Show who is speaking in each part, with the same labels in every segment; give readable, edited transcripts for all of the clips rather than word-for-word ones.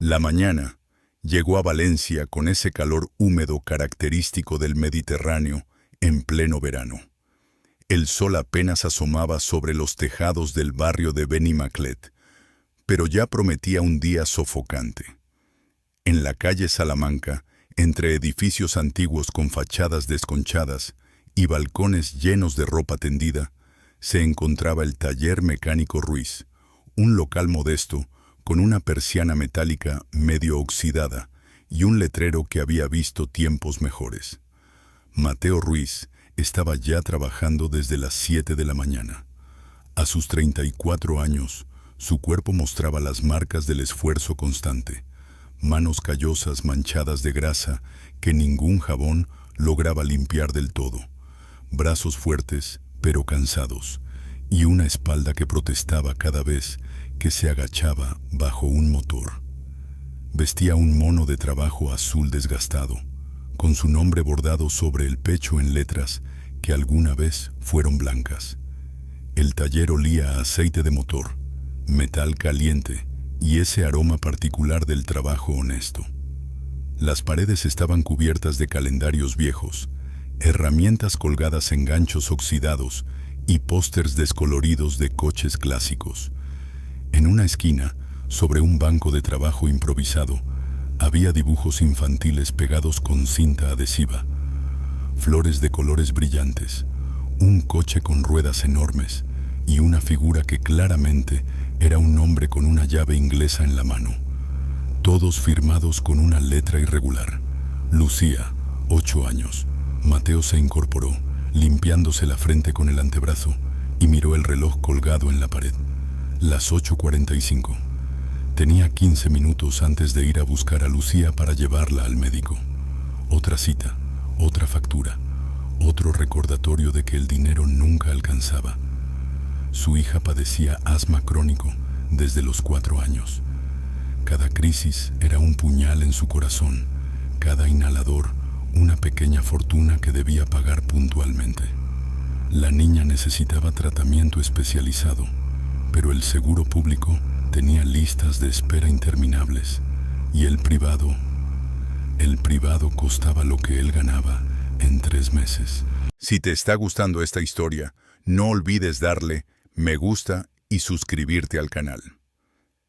Speaker 1: La mañana llegó a Valencia con ese calor húmedo característico del Mediterráneo en pleno verano. El sol apenas asomaba sobre los tejados del barrio de Benimaclet, pero ya prometía un día sofocante. En la calle Salamanca, entre edificios antiguos con fachadas desconchadas y balcones llenos de ropa tendida, se encontraba el Taller Mecánico Ruiz, un local modesto con una persiana metálica medio oxidada y un letrero que había visto tiempos mejores. Mateo Ruiz estaba ya trabajando desde las 7 de la mañana. A sus 34 años, su cuerpo mostraba las marcas del esfuerzo constante, manos callosas manchadas de grasa que ningún jabón lograba limpiar del todo, brazos fuertes pero cansados, y una espalda que protestaba cada vez que se agachaba bajo un motor. Vestía un mono de trabajo azul desgastado, con su nombre bordado sobre el pecho en letras que alguna vez fueron blancas. El taller olía a aceite de motor, metal caliente y ese aroma particular del trabajo honesto. Las paredes estaban cubiertas de calendarios viejos, herramientas colgadas en ganchos oxidados y pósters descoloridos de coches clásicos. En una esquina, sobre un banco de trabajo improvisado, había dibujos infantiles pegados con cinta adhesiva, flores de colores brillantes, un coche con ruedas enormes y una figura que claramente era un hombre con una llave inglesa en la mano. Todos firmados con una letra irregular. Lucía, 8 años. Mateo se incorporó, limpiándose la frente con el antebrazo, y miró el reloj colgado en la pared. Las 8:45. Tenía 15 minutos antes de ir a buscar a Lucía para llevarla al médico. Otra cita, otra factura, otro recordatorio de que el dinero nunca alcanzaba. Su hija padecía asma crónico desde los 4 años. Cada crisis era un puñal en su corazón, cada inhalador una pequeña fortuna que debía pagar puntualmente. La niña necesitaba tratamiento especializado, pero el seguro público tenía listas de espera interminables y el privado costaba lo que él ganaba en 3 meses. Si te está gustando esta historia, no olvides darle me gusta y suscribirte al canal.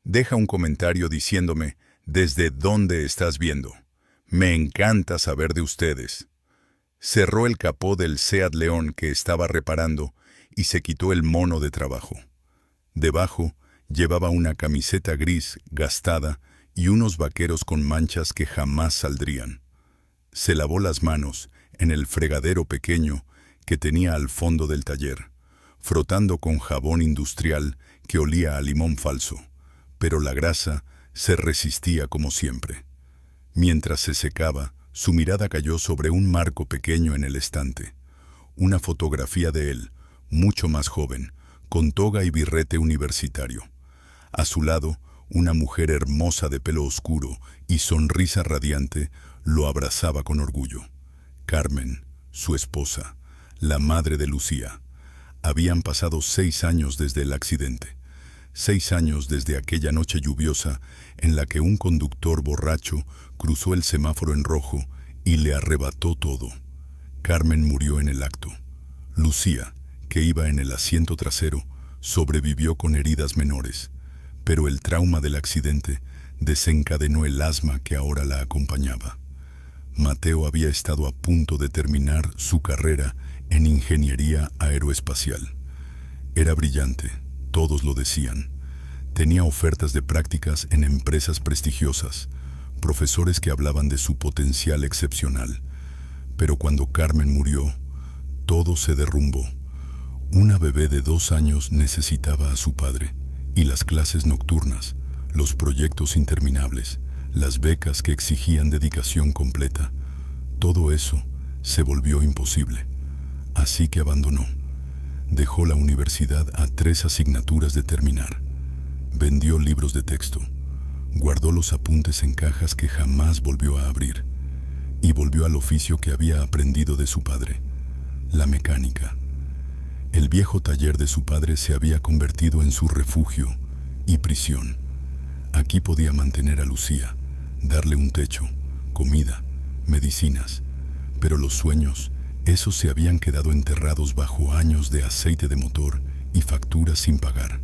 Speaker 1: Deja un comentario diciéndome desde dónde estás viendo. Me encanta saber de ustedes. Cerró el capó del Seat León que estaba reparando y se quitó el mono de trabajo. Debajo llevaba una camiseta gris gastada y unos vaqueros con manchas que jamás saldrían. Se lavó las manos en el fregadero pequeño que tenía al fondo del taller, frotando con jabón industrial que olía a limón falso, pero la grasa se resistía como siempre. Mientras se secaba, su mirada cayó sobre un marco pequeño en el estante. Una fotografía de él, mucho más joven, con toga y birrete universitario. A su lado, una mujer hermosa de pelo oscuro y sonrisa radiante lo abrazaba con orgullo. Carmen, su esposa, la madre de Lucía. Habían pasado 6 años desde el accidente. 6 años desde aquella noche lluviosa en la que un conductor borracho cruzó el semáforo en rojo y le arrebató todo. Carmen murió en el acto. Lucía, que iba en el asiento trasero, sobrevivió con heridas menores, pero el trauma del accidente desencadenó el asma que ahora la acompañaba. Mateo había estado a punto de terminar su carrera en ingeniería aeroespacial. Era brillante, todos lo decían. Tenía ofertas de prácticas en empresas prestigiosas, profesores que hablaban de su potencial excepcional. Pero cuando Carmen murió, todo se derrumbó. Una bebé de 2 años necesitaba a su padre, y las clases nocturnas, los proyectos interminables, las becas que exigían dedicación completa, todo eso se volvió imposible. Así que abandonó. Dejó la universidad a 3 asignaturas de terminar. Vendió libros de texto. Guardó los apuntes en cajas que jamás volvió a abrir. Y volvió al oficio que había aprendido de su padre, la mecánica. El viejo taller de su padre se había convertido en su refugio y prisión. Aquí podía mantener a Lucía, darle un techo, comida, medicinas, pero los sueños, esos se habían quedado enterrados bajo años de aceite de motor y facturas sin pagar.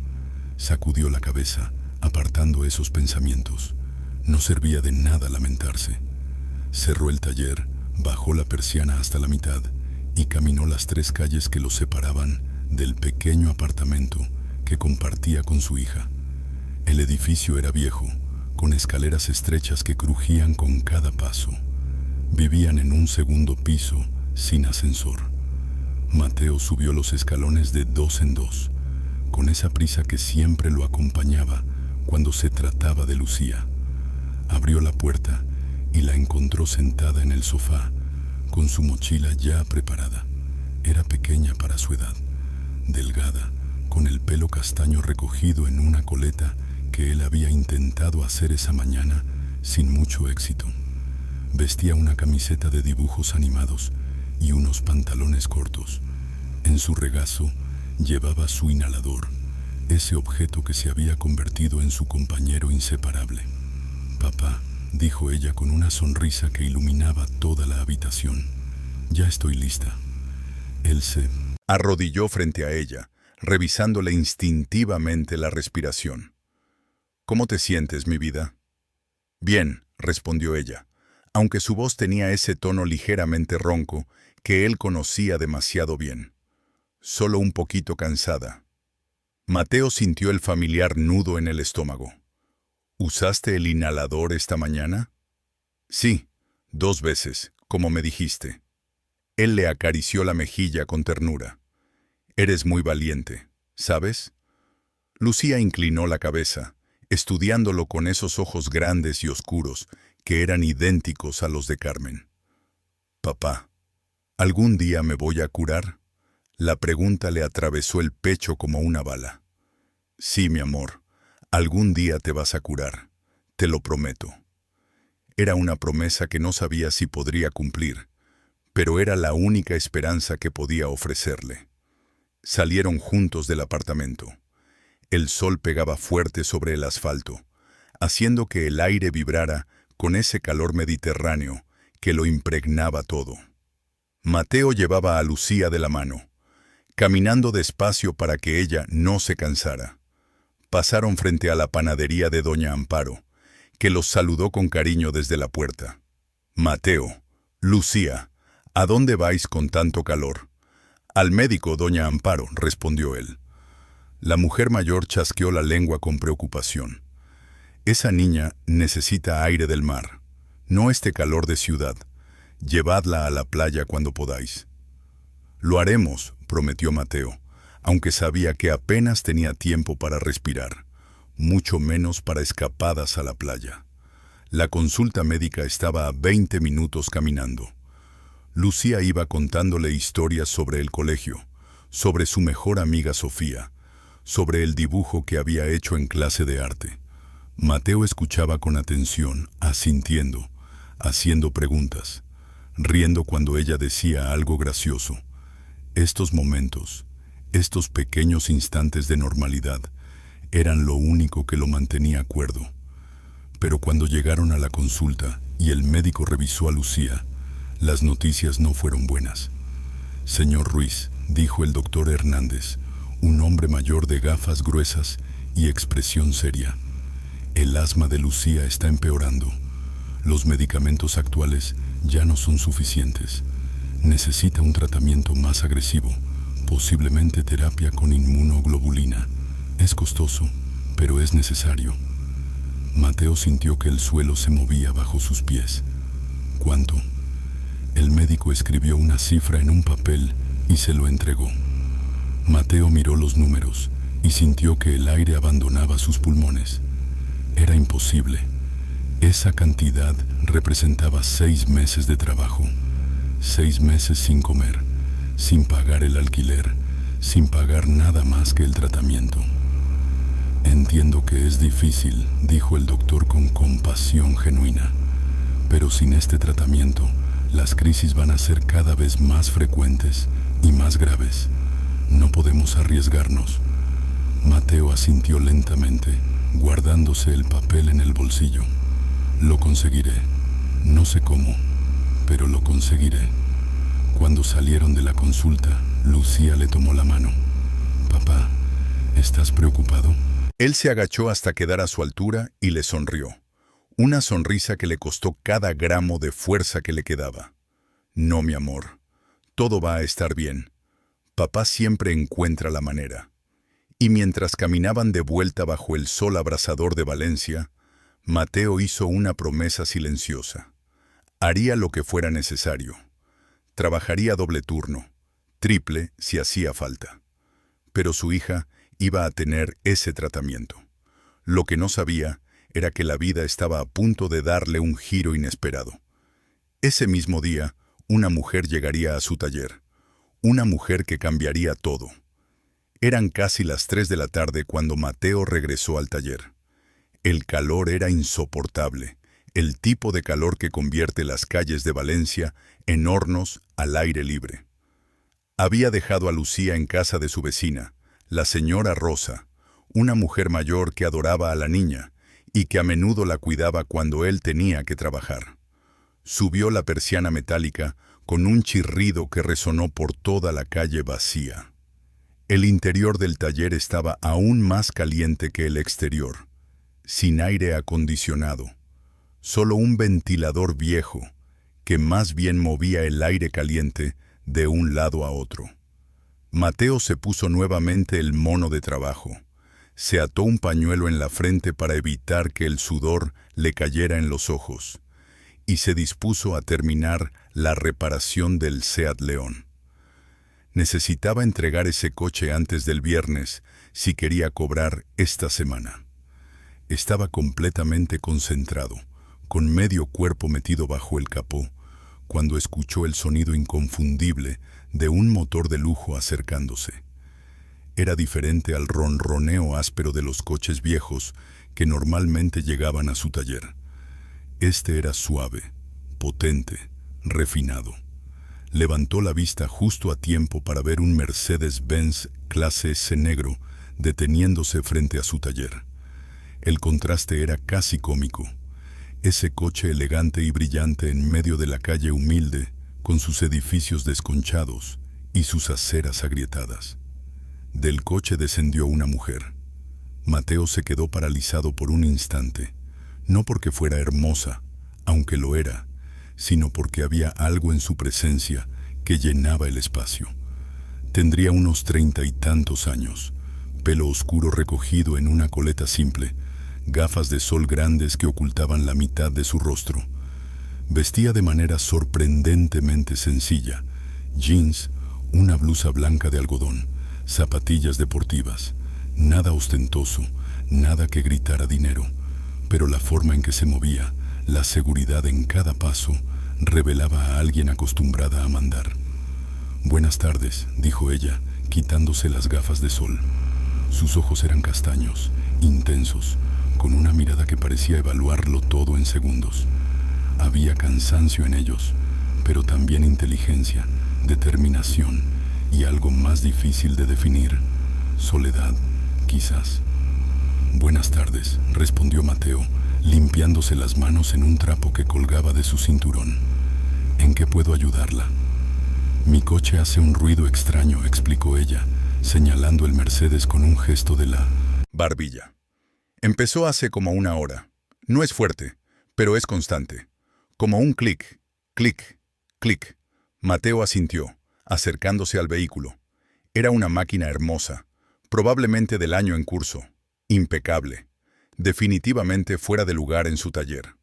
Speaker 1: Sacudió la cabeza, apartando esos pensamientos. No servía de nada lamentarse. Cerró el taller, bajó la persiana hasta la mitad y caminó las 3 calles que lo separaban del pequeño apartamento que compartía con su hija. El edificio era viejo, con escaleras estrechas que crujían con cada paso. Vivían en un segundo piso, sin ascensor. Mateo subió los escalones de 2 en 2, con esa prisa que siempre lo acompañaba cuando se trataba de Lucía. Abrió la puerta y la encontró sentada en el sofá, con su mochila ya preparada. Era pequeña para su edad, delgada, con el pelo castaño recogido en una coleta que él había intentado hacer esa mañana sin mucho éxito. Vestía una camiseta de dibujos animados y unos pantalones cortos. En su regazo llevaba su inhalador, ese objeto que se había convertido en su compañero inseparable. «Papá», dijo ella con una sonrisa que iluminaba toda la habitación. «Ya estoy lista». Él se arrodilló frente a ella, revisándole instintivamente la respiración. «¿Cómo te sientes, mi vida?» «Bien», respondió ella, aunque su voz tenía ese tono ligeramente ronco que él conocía demasiado bien. «Solo un poquito cansada». Mateo sintió el familiar nudo en el estómago. «¿Usaste el inhalador esta mañana?» «Sí, 2 veces, como me dijiste». Él le acarició la mejilla con ternura. «Eres muy valiente, ¿sabes?» Lucía inclinó la cabeza, estudiándolo con esos ojos grandes y oscuros que eran idénticos a los de Carmen. «Papá, ¿algún día me voy a curar?» La pregunta le atravesó el pecho como una bala. «Sí, mi amor, algún día te vas a curar, te lo prometo». Era una promesa que no sabía si podría cumplir, pero era la única esperanza que podía ofrecerle. Salieron juntos del apartamento. El sol pegaba fuerte sobre el asfalto, haciendo que el aire vibrara con ese calor mediterráneo que lo impregnaba todo. Mateo llevaba a Lucía de la mano, caminando despacio para que ella no se cansara. Pasaron frente a la panadería de doña Amparo, que los saludó con cariño desde la puerta. «Mateo, Lucía, ¿a dónde vais con tanto calor?» «Al médico, doña Amparo», respondió él. La mujer mayor chasqueó la lengua con preocupación. «Esa niña necesita aire del mar, no este calor de ciudad. Llevadla a la playa cuando podáis». «Lo haremos», prometió Mateo, aunque sabía que apenas tenía tiempo para respirar, mucho menos para escapadas a la playa. La consulta médica estaba a 20 minutos caminando. Lucía iba contándole historias sobre el colegio, sobre su mejor amiga Sofía, sobre el dibujo que había hecho en clase de arte. Mateo escuchaba con atención, asintiendo, haciendo preguntas, riendo cuando ella decía algo gracioso. Estos momentos, estos pequeños instantes de normalidad, eran lo único que lo mantenía cuerdo. Pero cuando llegaron a la consulta y el médico revisó a Lucía, las noticias no fueron buenas. «Señor Ruiz», dijo el doctor Hernández, un hombre mayor de gafas gruesas y expresión seria, «el asma de Lucía está empeorando. Los medicamentos actuales ya no son suficientes. Necesita un tratamiento más agresivo, posiblemente terapia con inmunoglobulina. Es costoso, pero es necesario». Mateo sintió que el suelo se movía bajo sus pies. «¿Cuánto?» El médico escribió una cifra en un papel y se lo entregó. Mateo miró los números y sintió que el aire abandonaba sus pulmones. Era imposible. Esa cantidad representaba 6 meses de trabajo. 6 meses sin comer, sin pagar el alquiler, sin pagar nada más que el tratamiento. «Entiendo que es difícil», dijo el doctor con compasión genuina, «pero sin este tratamiento, las crisis van a ser cada vez más frecuentes y más graves. No podemos arriesgarnos». Mateo asintió lentamente, guardándose el papel en el bolsillo. Lo conseguiré. No sé cómo, pero lo conseguiré. Cuando salieron de la consulta, Lucía le tomó la mano. Papá, ¿estás preocupado? Él se agachó hasta quedar a su altura y le sonrió. Una sonrisa que le costó cada gramo de fuerza que le quedaba. No, mi amor. Todo va a estar bien. Papá siempre encuentra la manera. Y mientras caminaban de vuelta bajo el sol abrasador de Valencia, Mateo hizo una promesa silenciosa. Haría lo que fuera necesario. Trabajaría doble turno, triple si hacía falta. Pero su hija iba a tener ese tratamiento. Lo que no sabía era que la vida estaba a punto de darle un giro inesperado. Ese mismo día, una mujer llegaría a su taller. Una mujer que cambiaría todo. Eran casi las 3 de la tarde cuando Mateo regresó al taller. El calor era insoportable, el tipo de calor que convierte las calles de Valencia en hornos al aire libre. Había dejado a Lucía en casa de su vecina, la señora Rosa, una mujer mayor que adoraba a la niña y que a menudo la cuidaba cuando él tenía que trabajar. Subió la persiana metálica con un chirrido que resonó por toda la calle vacía. El interior del taller estaba aún más caliente que el exterior, sin aire acondicionado, solo un ventilador viejo que más bien movía el aire caliente de un lado a otro. Mateo se puso nuevamente el mono de trabajo. Se ató un pañuelo en la frente para evitar que el sudor le cayera en los ojos y se dispuso a terminar la reparación del Seat León. Necesitaba entregar ese coche antes del viernes si quería cobrar esta semana. Estaba completamente concentrado, con medio cuerpo metido bajo el capó, cuando escuchó el sonido inconfundible de un motor de lujo acercándose. Era diferente al ronroneo áspero de los coches viejos que normalmente llegaban a su taller. Este era suave, potente, refinado. Levantó la vista justo a tiempo para ver un Mercedes-Benz clase S negro deteniéndose frente a su taller. El contraste era casi cómico. Ese coche elegante y brillante en medio de la calle humilde, con sus edificios desconchados y sus aceras agrietadas. Del coche descendió una mujer. Mateo se quedó paralizado por un instante, no porque fuera hermosa, aunque lo era, sino porque había algo en su presencia que llenaba el espacio. Tendría unos 30 y tantos años, pelo oscuro recogido en una coleta simple, gafas de sol grandes que ocultaban la mitad de su rostro. Vestía de manera sorprendentemente sencilla, jeans, una blusa blanca de algodón, zapatillas deportivas, nada ostentoso, nada que gritara dinero, pero la forma en que se movía, la seguridad en cada paso, revelaba a alguien acostumbrada a mandar. «Buenas tardes», dijo ella, quitándose las gafas de sol. Sus ojos eran castaños, intensos, con una mirada que parecía evaluarlo todo en segundos. Había cansancio en ellos, pero también inteligencia, determinación y algo más difícil de definir, soledad, quizás. «Buenas tardes», respondió Mateo, limpiándose las manos en un trapo que colgaba de su cinturón. «¿En qué puedo ayudarla?» «Mi coche hace un ruido extraño», explicó ella, señalando el Mercedes con un gesto de la barbilla. «Empezó hace como una hora. No es fuerte, pero es constante. Como un clic, clic, clic». Mateo asintió, acercándose al vehículo. Era una máquina hermosa, probablemente del año en curso, impecable, definitivamente fuera de lugar en su taller.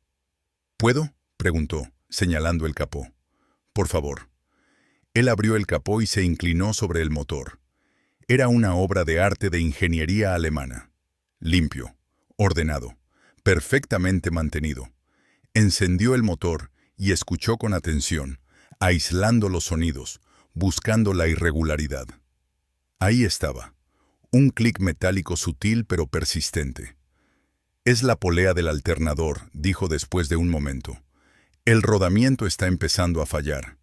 Speaker 1: «¿Puedo?», preguntó, señalando el capó. «Por favor». Él abrió el capó y se inclinó sobre el motor. Era una obra de arte de ingeniería alemana. Limpio, ordenado, perfectamente mantenido. Encendió el motor y escuchó con atención, aislando los sonidos, buscando la irregularidad. Ahí estaba, un clic metálico sutil pero persistente. «Es la polea del alternador», dijo después de un momento. «El rodamiento está empezando a fallar.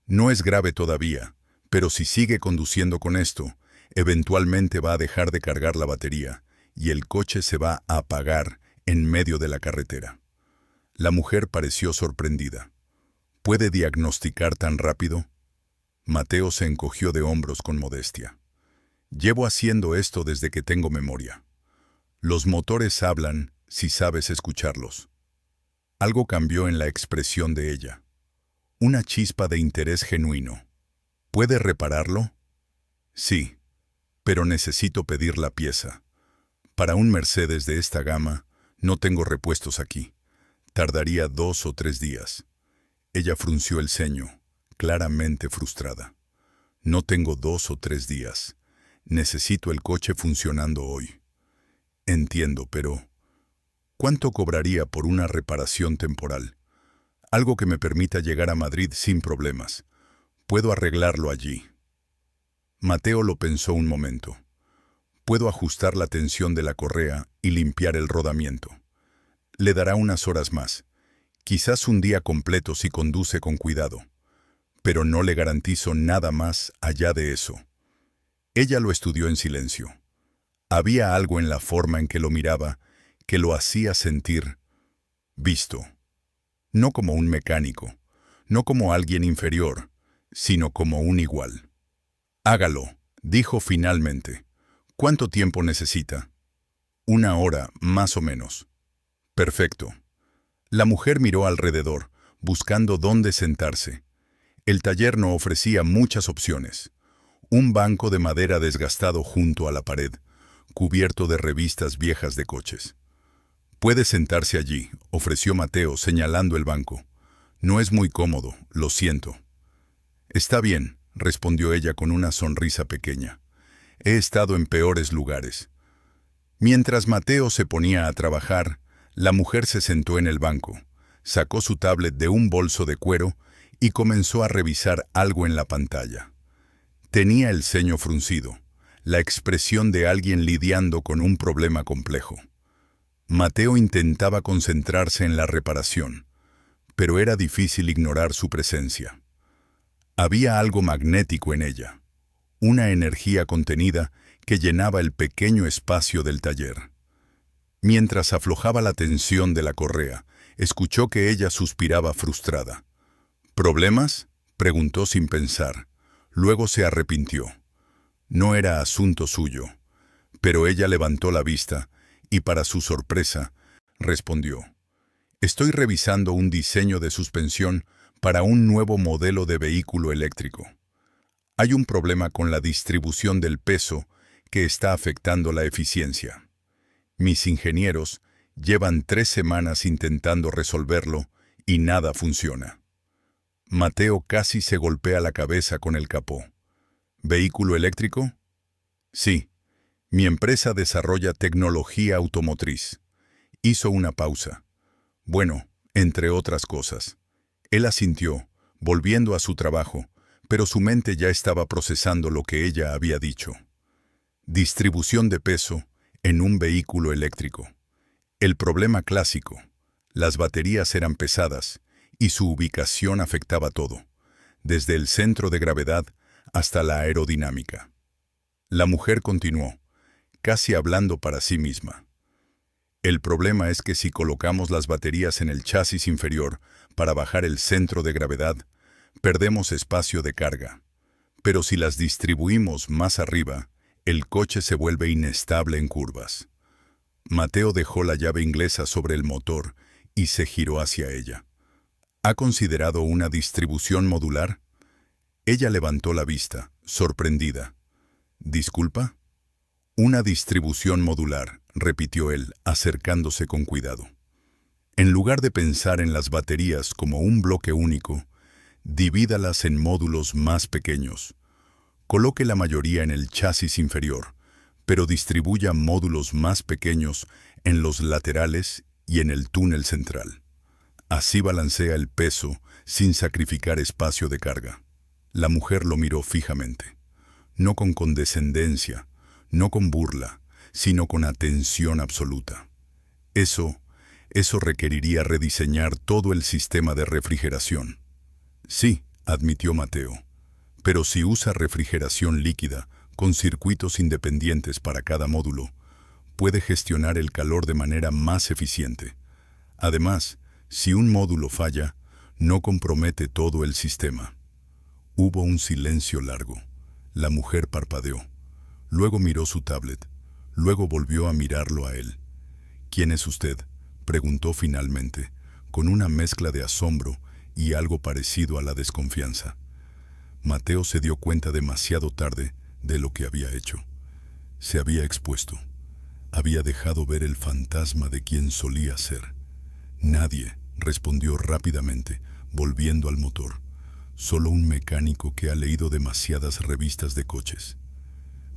Speaker 1: No es grave todavía, pero si sigue conduciendo con esto, eventualmente va a dejar de cargar la batería, y el coche se va a apagar en medio de la carretera. La mujer pareció sorprendida. ¿Puede diagnosticar tan rápido? Mateo se encogió de hombros con modestia. Llevo haciendo esto desde que tengo memoria. Los motores hablan si sabes escucharlos. Algo cambió en la expresión de ella. Una chispa de interés genuino. ¿Puede repararlo? Sí, pero necesito pedir la pieza. Para un Mercedes de esta gama, no tengo repuestos aquí. Tardaría 2 o 3 días. Ella frunció el ceño, claramente frustrada. No tengo 2 o 3 días. Necesito el coche funcionando hoy. Entiendo, pero ¿cuánto cobraría por una reparación temporal? Algo que me permita llegar a Madrid sin problemas. Puedo arreglarlo allí. Mateo lo pensó un momento. Puedo ajustar la tensión de la correa y limpiar el rodamiento. Le dará unas horas más. Quizás un día completo si conduce con cuidado. Pero no le garantizo nada más allá de eso. Ella lo estudió en silencio. Había algo en la forma en que lo miraba que lo hacía sentir visto. No como un mecánico, no como alguien inferior, sino como un igual. Hágalo, dijo finalmente. ¿Cuánto tiempo necesita? 1 hora, más o menos. Perfecto. La mujer miró alrededor, buscando dónde sentarse. El taller no ofrecía muchas opciones. Un banco de madera desgastado junto a la pared, cubierto de revistas viejas de coches. Puede sentarse allí, ofreció Mateo señalando el banco. No es muy cómodo, lo siento. Está bien, respondió ella con una sonrisa pequeña. He estado en peores lugares. Mientras Mateo se ponía a trabajar, la mujer se sentó en el banco, sacó su tablet de un bolso de cuero y comenzó a revisar algo en la pantalla. Tenía el ceño fruncido, la expresión de alguien lidiando con un problema complejo. Mateo intentaba concentrarse en la reparación, pero era difícil ignorar su presencia. Había algo magnético en ella, una energía contenida que llenaba el pequeño espacio del taller. Mientras aflojaba la tensión de la correa, escuchó que ella suspiraba frustrada. ¿Problemas?, preguntó sin pensar. Luego se arrepintió. No era asunto suyo. Pero ella levantó la vista y, para su sorpresa, respondió. Estoy revisando un diseño de suspensión para un nuevo modelo de vehículo eléctrico. Hay un problema con la distribución del peso que está afectando la eficiencia. Mis ingenieros llevan 3 semanas intentando resolverlo y nada funciona. Mateo casi se golpea la cabeza con el capó. ¿Vehículo eléctrico? Sí. Mi empresa desarrolla tecnología automotriz. Hizo una pausa. Bueno, entre otras cosas. Él asintió, volviendo a su trabajo, pero su mente ya estaba procesando lo que ella había dicho. Distribución de peso en un vehículo eléctrico. El problema clásico. Las baterías eran pesadas y su ubicación afectaba todo, desde el centro de gravedad hasta la aerodinámica. La mujer continuó, casi hablando para sí misma. El problema es que si colocamos las baterías en el chasis inferior para bajar el centro de gravedad, perdemos espacio de carga. Pero si las distribuimos más arriba, el coche se vuelve inestable en curvas. Mateo dejó la llave inglesa sobre el motor y se giró hacia ella. ¿Ha considerado una distribución modular? Ella levantó la vista, sorprendida. ¿Disculpa? Una distribución modular, repitió él, acercándose con cuidado. En lugar de pensar en las baterías como un bloque único, divídalas en módulos más pequeños. Coloque la mayoría en el chasis inferior, pero distribuya módulos más pequeños en los laterales y en el túnel central. Así balancea el peso sin sacrificar espacio de carga. La mujer lo miró fijamente, no con condescendencia, no con burla, sino con atención absoluta. Eso requeriría rediseñar todo el sistema de refrigeración. Sí, admitió Mateo, pero si usa refrigeración líquida con circuitos independientes para cada módulo, puede gestionar el calor de manera más eficiente. Además, si un módulo falla, no compromete todo el sistema. Hubo un silencio largo. La mujer parpadeó. Luego miró su tablet. Luego volvió a mirarlo a él. «¿Quién es usted?», preguntó finalmente, con una mezcla de asombro y algo parecido a la desconfianza. Mateo se dio cuenta demasiado tarde de lo que había hecho. Se había expuesto. Había dejado ver el fantasma de quien solía ser. «Nadie», respondió rápidamente, volviendo al motor. «Solo un mecánico que ha leído demasiadas revistas de coches».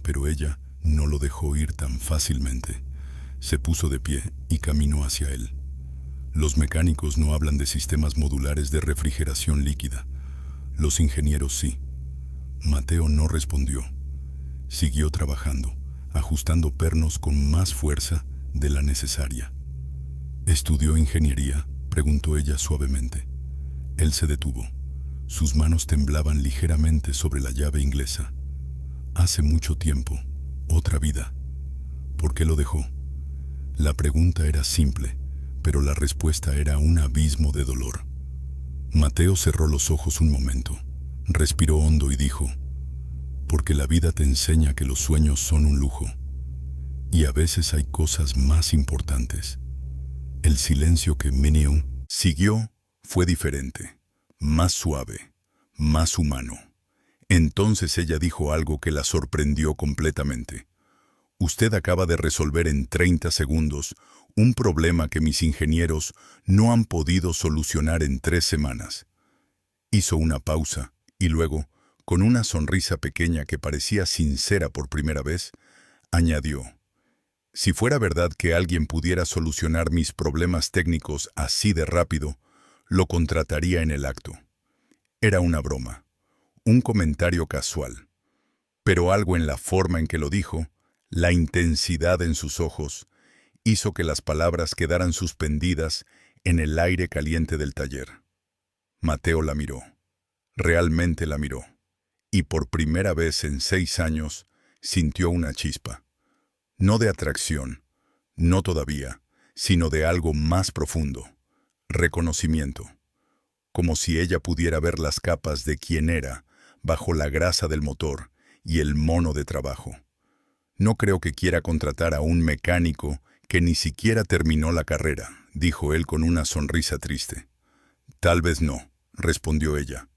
Speaker 1: Pero ella no lo dejó ir tan fácilmente. Se puso de pie y caminó hacia él. «Los mecánicos no hablan de sistemas modulares de refrigeración líquida. Los ingenieros sí». Mateo no respondió. Siguió trabajando, ajustando pernos con más fuerza de la necesaria. «¿Estudió ingeniería?», preguntó ella suavemente. Él se detuvo. Sus manos temblaban ligeramente sobre la llave inglesa. «Hace mucho tiempo, otra vida». «¿Por qué lo dejó?». La pregunta era simple, pero la respuesta era un abismo de dolor. Mateo cerró los ojos un momento, respiró hondo y dijo: «Porque la vida te enseña que los sueños son un lujo. Y a veces hay cosas más importantes». El silencio que Minion siguió fue diferente, más suave, más humano. Entonces ella dijo algo que la sorprendió completamente. «Usted acaba de resolver en 30 segundos un problema que mis ingenieros no han podido solucionar en 3 semanas». Hizo una pausa y luego, con una sonrisa pequeña que parecía sincera por primera vez, añadió: «Si fuera verdad que alguien pudiera solucionar mis problemas técnicos así de rápido, lo contrataría en el acto». Era una broma, un comentario casual, pero algo en la forma en que lo dijo, la intensidad en sus ojos, hizo que las palabras quedaran suspendidas en el aire caliente del taller. Mateo la miró, realmente la miró, y por primera vez en 6 años sintió una chispa. No de atracción, no todavía, sino de algo más profundo, reconocimiento. Como si ella pudiera ver las capas de quién era bajo la grasa del motor y el mono de trabajo. «No creo que quiera contratar a un mecánico que ni siquiera terminó la carrera», dijo él con una sonrisa triste. «Tal vez no», respondió ella,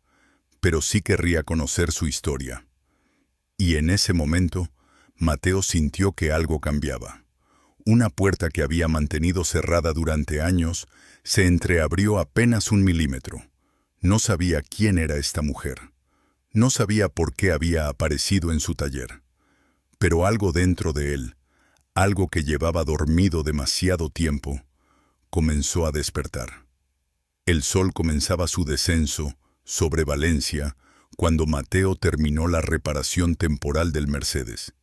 Speaker 1: «pero sí querría conocer su historia». Y en ese momento, Mateo sintió que algo cambiaba. Una puerta que había mantenido cerrada durante años se entreabrió apenas 1 milímetro. No sabía quién era esta mujer. No sabía por qué había aparecido en su taller. Pero algo dentro de él, algo que llevaba dormido demasiado tiempo, comenzó a despertar. El sol comenzaba su descenso sobre Valencia cuando Mateo terminó la reparación temporal del Mercedes.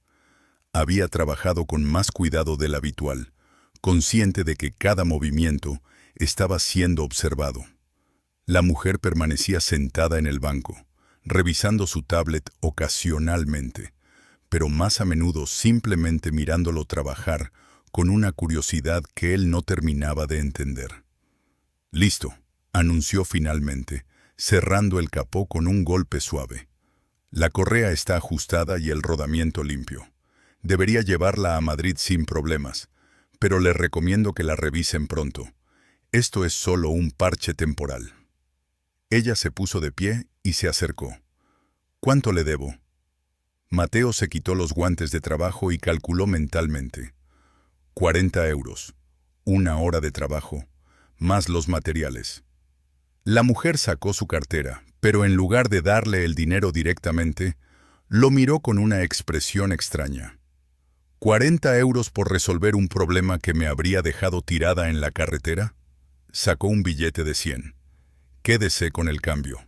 Speaker 1: Había trabajado con más cuidado del habitual, consciente de que cada movimiento estaba siendo observado. La mujer permanecía sentada en el banco, revisando su tablet ocasionalmente, pero más a menudo simplemente mirándolo trabajar con una curiosidad que él no terminaba de entender. «Listo», anunció finalmente, cerrando el capó con un golpe suave. «La correa está ajustada y el rodamiento limpio. Debería llevarla a Madrid sin problemas, pero le recomiendo que la revisen pronto. Esto es solo un parche temporal». Ella se puso de pie y se acercó. «¿Cuánto le debo?». Mateo se quitó los guantes de trabajo y calculó mentalmente. 40 euros, 1 hora de trabajo, más los materiales. La mujer sacó su cartera, pero en lugar de darle el dinero directamente, lo miró con una expresión extraña. 40 euros por resolver un problema que me habría dejado tirada en la carretera. Sacó un billete de 100. «Quédese con el cambio».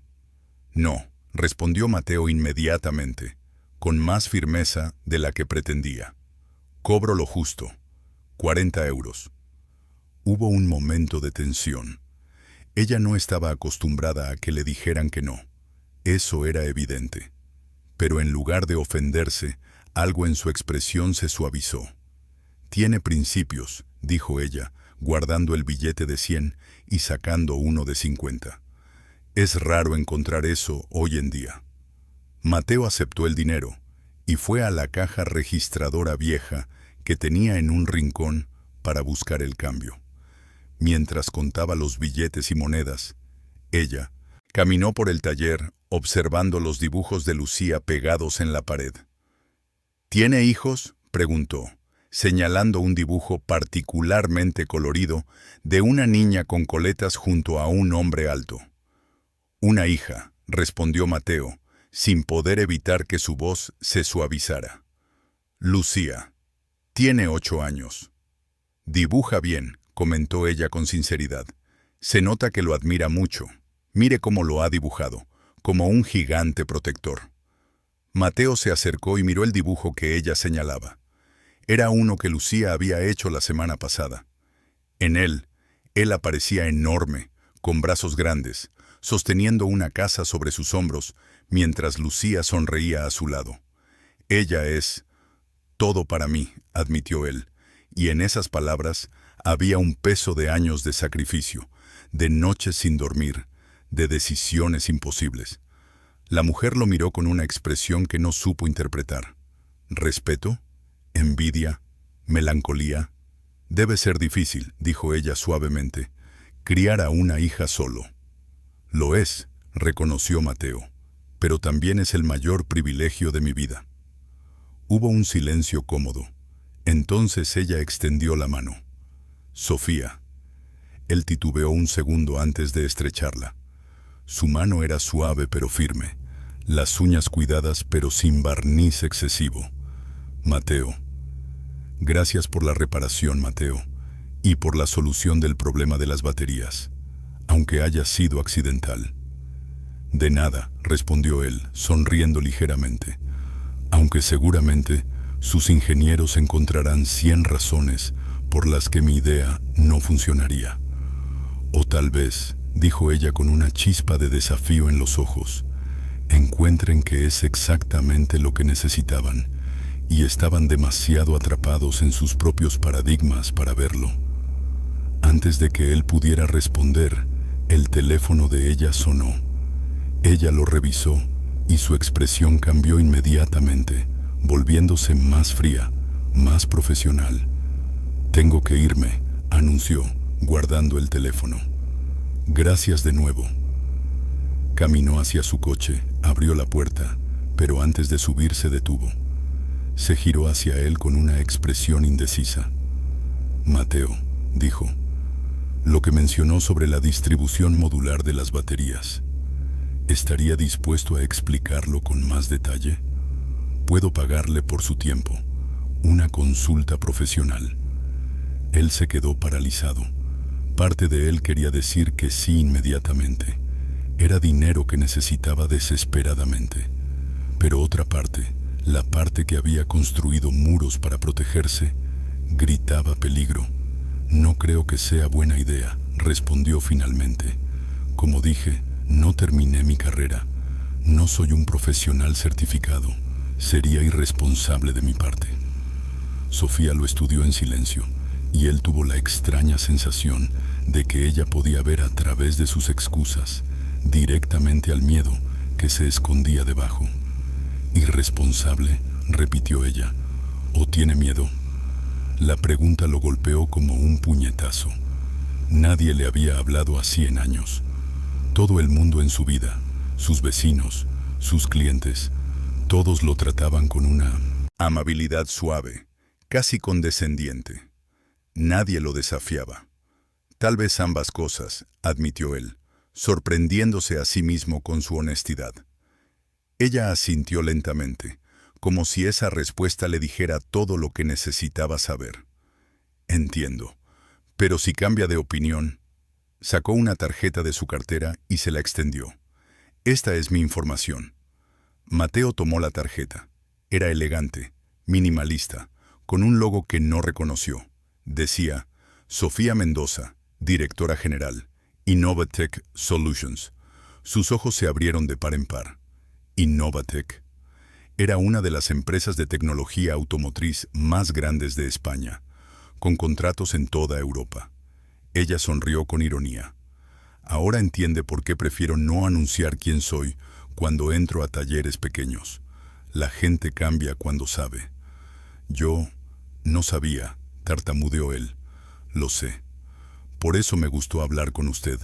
Speaker 1: «No», respondió Mateo inmediatamente, con más firmeza de la que pretendía. «Cobro lo justo, 40 euros». Hubo un momento de tensión. Ella no estaba acostumbrada a que le dijeran que no. Eso era evidente. Pero en lugar de ofenderse, algo en su expresión se suavizó. Tiene principios, dijo ella, guardando el billete de 100 y sacando uno de 50. Es raro encontrar eso hoy en día. Mateo aceptó el dinero y fue a la caja registradora vieja que tenía en un rincón para buscar el cambio. Mientras contaba los billetes y monedas, ella caminó por el taller observando los dibujos de Lucía pegados en la pared. ¿Tiene hijos?, preguntó, señalando un dibujo particularmente colorido de una niña con coletas junto a un hombre alto. Una hija, respondió Mateo, sin poder evitar que su voz se suavizara. Lucía. Tiene 8 años. Dibuja bien, comentó ella con sinceridad. Se nota que lo admira mucho. Mire cómo lo ha dibujado, como un gigante protector. Mateo se acercó y miró el dibujo que ella señalaba. Era uno que Lucía había hecho la semana pasada. En él aparecía enorme, con brazos grandes, sosteniendo una casa sobre sus hombros, mientras Lucía sonreía a su lado. Ella es todo para mí, admitió él, y en esas palabras había un peso de años de sacrificio, de noches sin dormir, de decisiones imposibles. La mujer lo miró con una expresión que no supo interpretar. ¿Respeto? ¿Envidia? ¿Melancolía? Debe ser difícil, dijo ella suavemente, criar a una hija solo. Lo es, reconoció Mateo, pero también es el mayor privilegio de mi vida. Hubo un silencio cómodo. Entonces ella extendió la mano. Sofía. Él titubeó un segundo antes de estrecharla. Su mano era suave pero firme, las uñas cuidadas pero sin barniz excesivo. Mateo. Gracias por la reparación, Mateo, y por la solución del problema de las baterías, aunque haya sido accidental. De nada, respondió él, sonriendo ligeramente, aunque seguramente sus ingenieros encontrarán 100 razones por las que mi idea no funcionaría. O tal vez, dijo ella con una chispa de desafío en los ojos, encuentren que es exactamente lo que necesitaban, y estaban demasiado atrapados en sus propios paradigmas para verlo. Antes de que él pudiera responder, el teléfono de ella sonó. Ella lo revisó y su expresión cambió inmediatamente, volviéndose más fría, más profesional. Tengo que irme, anunció, guardando el teléfono. Gracias de nuevo. Caminó hacia su coche, abrió la puerta, pero antes de subir se detuvo. Se giró hacia él con una expresión indecisa. Mateo, dijo, lo que mencionó sobre la distribución modular de las baterías, ¿estaría dispuesto a explicarlo con más detalle? Puedo pagarle por su tiempo, una consulta profesional. Él se quedó paralizado. Parte de él quería decir que sí inmediatamente. Era dinero que necesitaba desesperadamente. Pero otra parte, la parte que había construido muros para protegerse, gritaba peligro. No creo que sea buena idea, respondió finalmente. Como dije, no terminé mi carrera. No soy un profesional certificado. Sería irresponsable de mi parte. Sofía lo estudió en silencio, y él tuvo la extraña sensación de que ella podía ver a través de sus excusas, directamente al miedo que se escondía debajo. Irresponsable, repitió ella. ¿O tiene miedo? La pregunta lo golpeó como un puñetazo. Nadie le había hablado así en años. Todo el mundo en su vida, sus vecinos, sus clientes, todos lo trataban con una amabilidad suave, casi condescendiente. Nadie lo desafiaba. Tal vez ambas cosas, admitió él, sorprendiéndose a sí mismo con su honestidad. Ella asintió lentamente, como si esa respuesta le dijera todo lo que necesitaba saber. Entiendo, pero si cambia de opinión. Sacó una tarjeta de su cartera y se la extendió. Esta es mi información. Mateo tomó la tarjeta. Era elegante, minimalista, con un logo que no reconoció. Decía, Sofía Mendoza, directora general, Innovatech Solutions. Sus ojos se abrieron de par en par. Innovatech era una de las empresas de tecnología automotriz más grandes de España, con contratos en toda Europa. Ella sonrió con ironía. Ahora entiende por qué prefiero no anunciar quién soy cuando entro a talleres pequeños. La gente cambia cuando sabe. Yo no sabía, tartamudeó él. Lo sé. Por eso me gustó hablar con usted.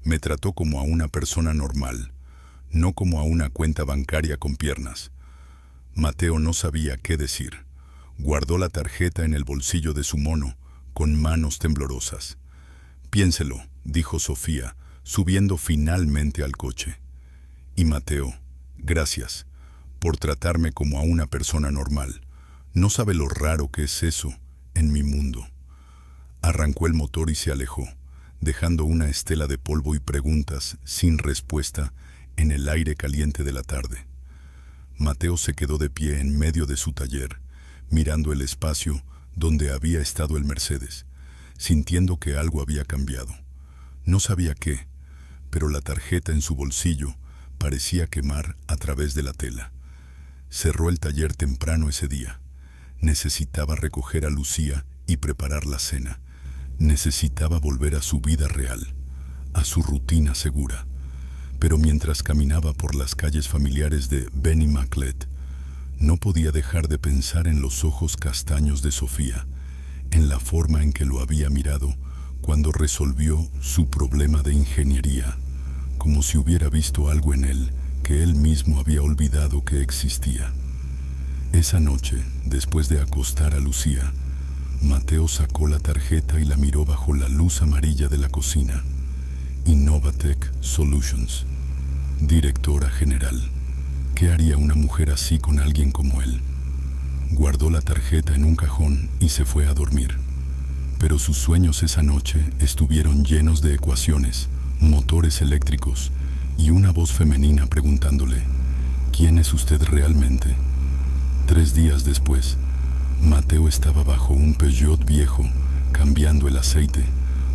Speaker 1: Me trató como a una persona normal, no como a una cuenta bancaria con piernas. Mateo no sabía qué decir. Guardó la tarjeta en el bolsillo de su mono, con manos temblorosas. Piénselo, dijo Sofía, subiendo finalmente al coche. Y Mateo, gracias, por tratarme como a una persona normal. No sabe lo raro que es eso en mi mundo. Arrancó el motor y se alejó, dejando una estela de polvo y preguntas sin respuesta en el aire caliente de la tarde. Mateo se quedó de pie en medio de su taller, mirando el espacio donde había estado el Mercedes, sintiendo que algo había cambiado. No sabía qué, pero la tarjeta en su bolsillo parecía quemar a través de la tela. Cerró el taller temprano ese día. Necesitaba recoger a Lucía y preparar la cena. Necesitaba volver a su vida real, a su rutina segura. Pero mientras caminaba por las calles familiares de Bennymaclet, no podía dejar de pensar en los ojos castaños de Sofía, en la forma en que lo había mirado cuando resolvió su problema de ingeniería, como si hubiera visto algo en él que él mismo había olvidado que existía. Esa noche, después de acostar a Lucía, Mateo sacó la tarjeta y la miró bajo la luz amarilla de la cocina. Innovatech Solutions. Directora general. ¿Qué haría una mujer así con alguien como él? Guardó la tarjeta en un cajón y se fue a dormir. Pero sus sueños esa noche estuvieron llenos de ecuaciones, motores eléctricos y una voz femenina preguntándole, ¿quién es usted realmente? 3 días después, Mateo estaba bajo un Peugeot viejo, cambiando el aceite,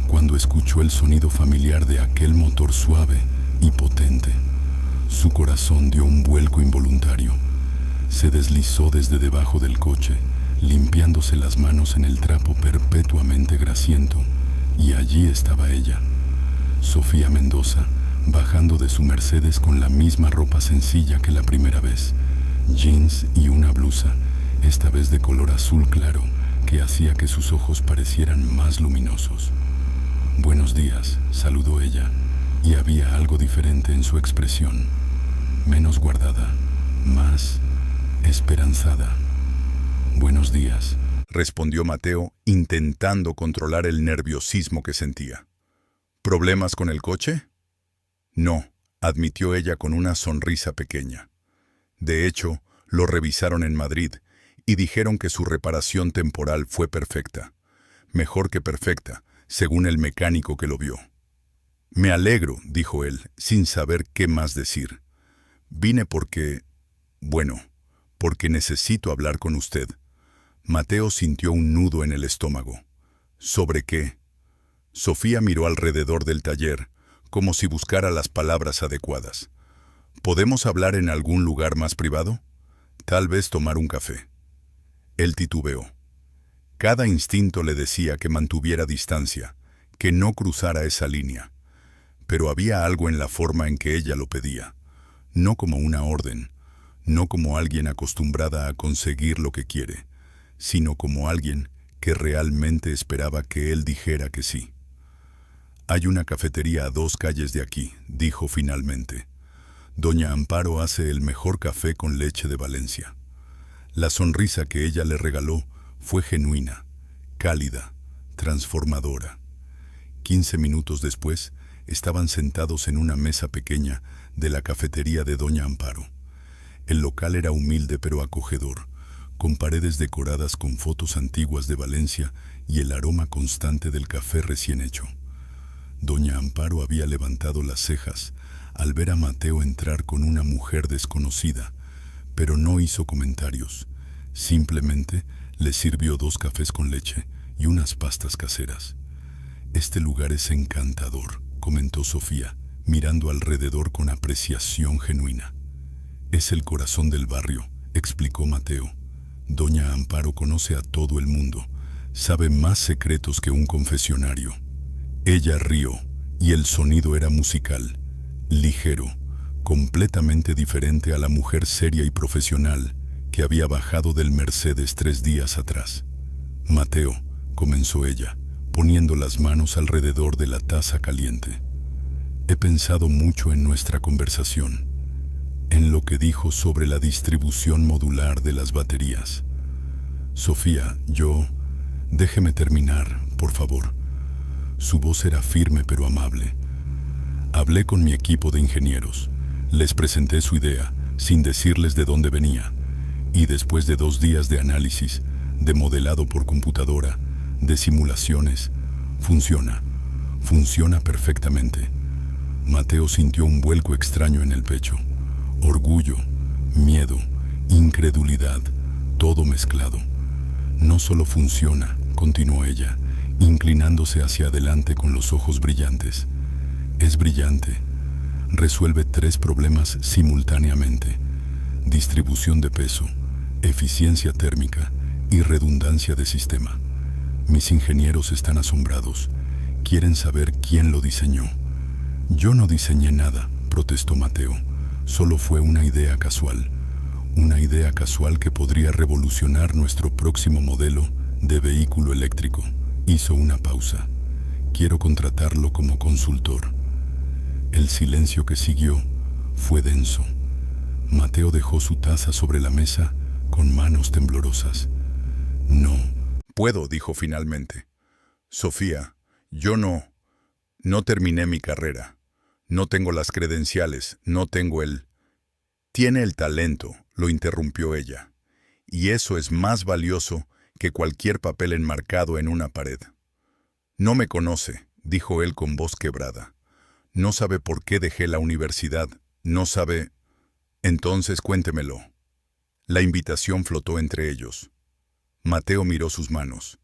Speaker 1: cuando escuchó el sonido familiar de aquel motor suave y potente. Su corazón dio un vuelco involuntario. Se deslizó desde debajo del coche, limpiándose las manos en el trapo perpetuamente grasiento, y allí estaba ella, Sofía Mendoza, bajando de su Mercedes con la misma ropa sencilla que la primera vez, jeans y una blusa, esta vez de color azul claro, que hacía que sus ojos parecieran más luminosos. «Buenos días», saludó ella, y había algo diferente en su expresión, menos guardada, más esperanzada. «Buenos días», respondió Mateo, intentando controlar el nerviosismo que sentía. ¿Problemas con el coche? No, admitió ella con una sonrisa pequeña. De hecho, lo revisaron en Madrid y dijeron que su reparación temporal fue perfecta. Mejor que perfecta, según el mecánico que lo vio. Me alegro, dijo él, sin saber qué más decir. Vine porque necesito hablar con usted. Mateo sintió un nudo en el estómago. ¿Sobre qué? Sofía miró alrededor del taller, como si buscara las palabras adecuadas. ¿Podemos hablar en algún lugar más privado? Tal vez tomar un café. Él titubeó. Cada instinto le decía que mantuviera distancia, que no cruzara esa línea. Pero había algo en la forma en que ella lo pedía, no como una orden, no como alguien acostumbrada a conseguir lo que quiere, sino como alguien que realmente esperaba que él dijera que sí. Hay una cafetería a 2 calles de aquí, dijo finalmente. Doña Amparo hace el mejor café con leche de Valencia. La sonrisa que ella le regaló fue genuina, cálida, transformadora. 15 minutos después, estaban sentados en una mesa pequeña de la cafetería de Doña Amparo. El local era humilde pero acogedor, con paredes decoradas con fotos antiguas de Valencia y el aroma constante del café recién hecho. Doña Amparo había levantado las cejas al ver a Mateo entrar con una mujer desconocida, pero no hizo comentarios. Simplemente le sirvió 2 cafés con leche y unas pastas caseras. Este lugar es encantador, comentó Sofía, mirando alrededor con apreciación genuina. Es el corazón del barrio, explicó Mateo. Doña Amparo conoce a todo el mundo. Sabe más secretos que un confesionario. Ella rió, y el sonido era musical, ligero, completamente diferente a la mujer seria y profesional que había bajado del Mercedes 3 días atrás. Mateo, comenzó ella, poniendo las manos alrededor de la taza caliente. He pensado mucho en nuestra conversación, en lo que dijo sobre la distribución modular de las baterías. Sofía, déjeme terminar, por favor. Su voz era firme pero amable. Hablé con mi equipo de ingenieros. Les presenté su idea, sin decirles de dónde venía. Y después de 2 días de análisis, de modelado por computadora, de simulaciones, funciona perfectamente. Mateo sintió un vuelco extraño en el pecho. Orgullo, miedo, incredulidad, todo mezclado. No solo funciona, continuó ella, inclinándose hacia adelante con los ojos brillantes. Es brillante. Resuelve 3 problemas simultáneamente: distribución de peso, eficiencia térmica y redundancia de sistema. Mis ingenieros están asombrados. Quieren saber quién lo diseñó. Yo no diseñé nada, protestó Mateo. Solo fue una idea casual. Una idea casual que podría revolucionar nuestro próximo modelo de vehículo eléctrico. Hizo una pausa. Quiero contratarlo como consultor. El silencio que siguió fue denso. Mateo dejó su taza sobre la mesa con manos temblorosas. No puedo, dijo finalmente. Sofía, yo no terminé mi carrera. No tengo las credenciales, no tengo el... Tiene el talento, lo interrumpió ella. Y eso es más valioso que cualquier papel enmarcado en una pared. No me conoce, dijo él con voz quebrada. No sabe por qué dejé la universidad, no sabe... Entonces cuéntemelo. La invitación flotó entre ellos. Mateo miró sus manos.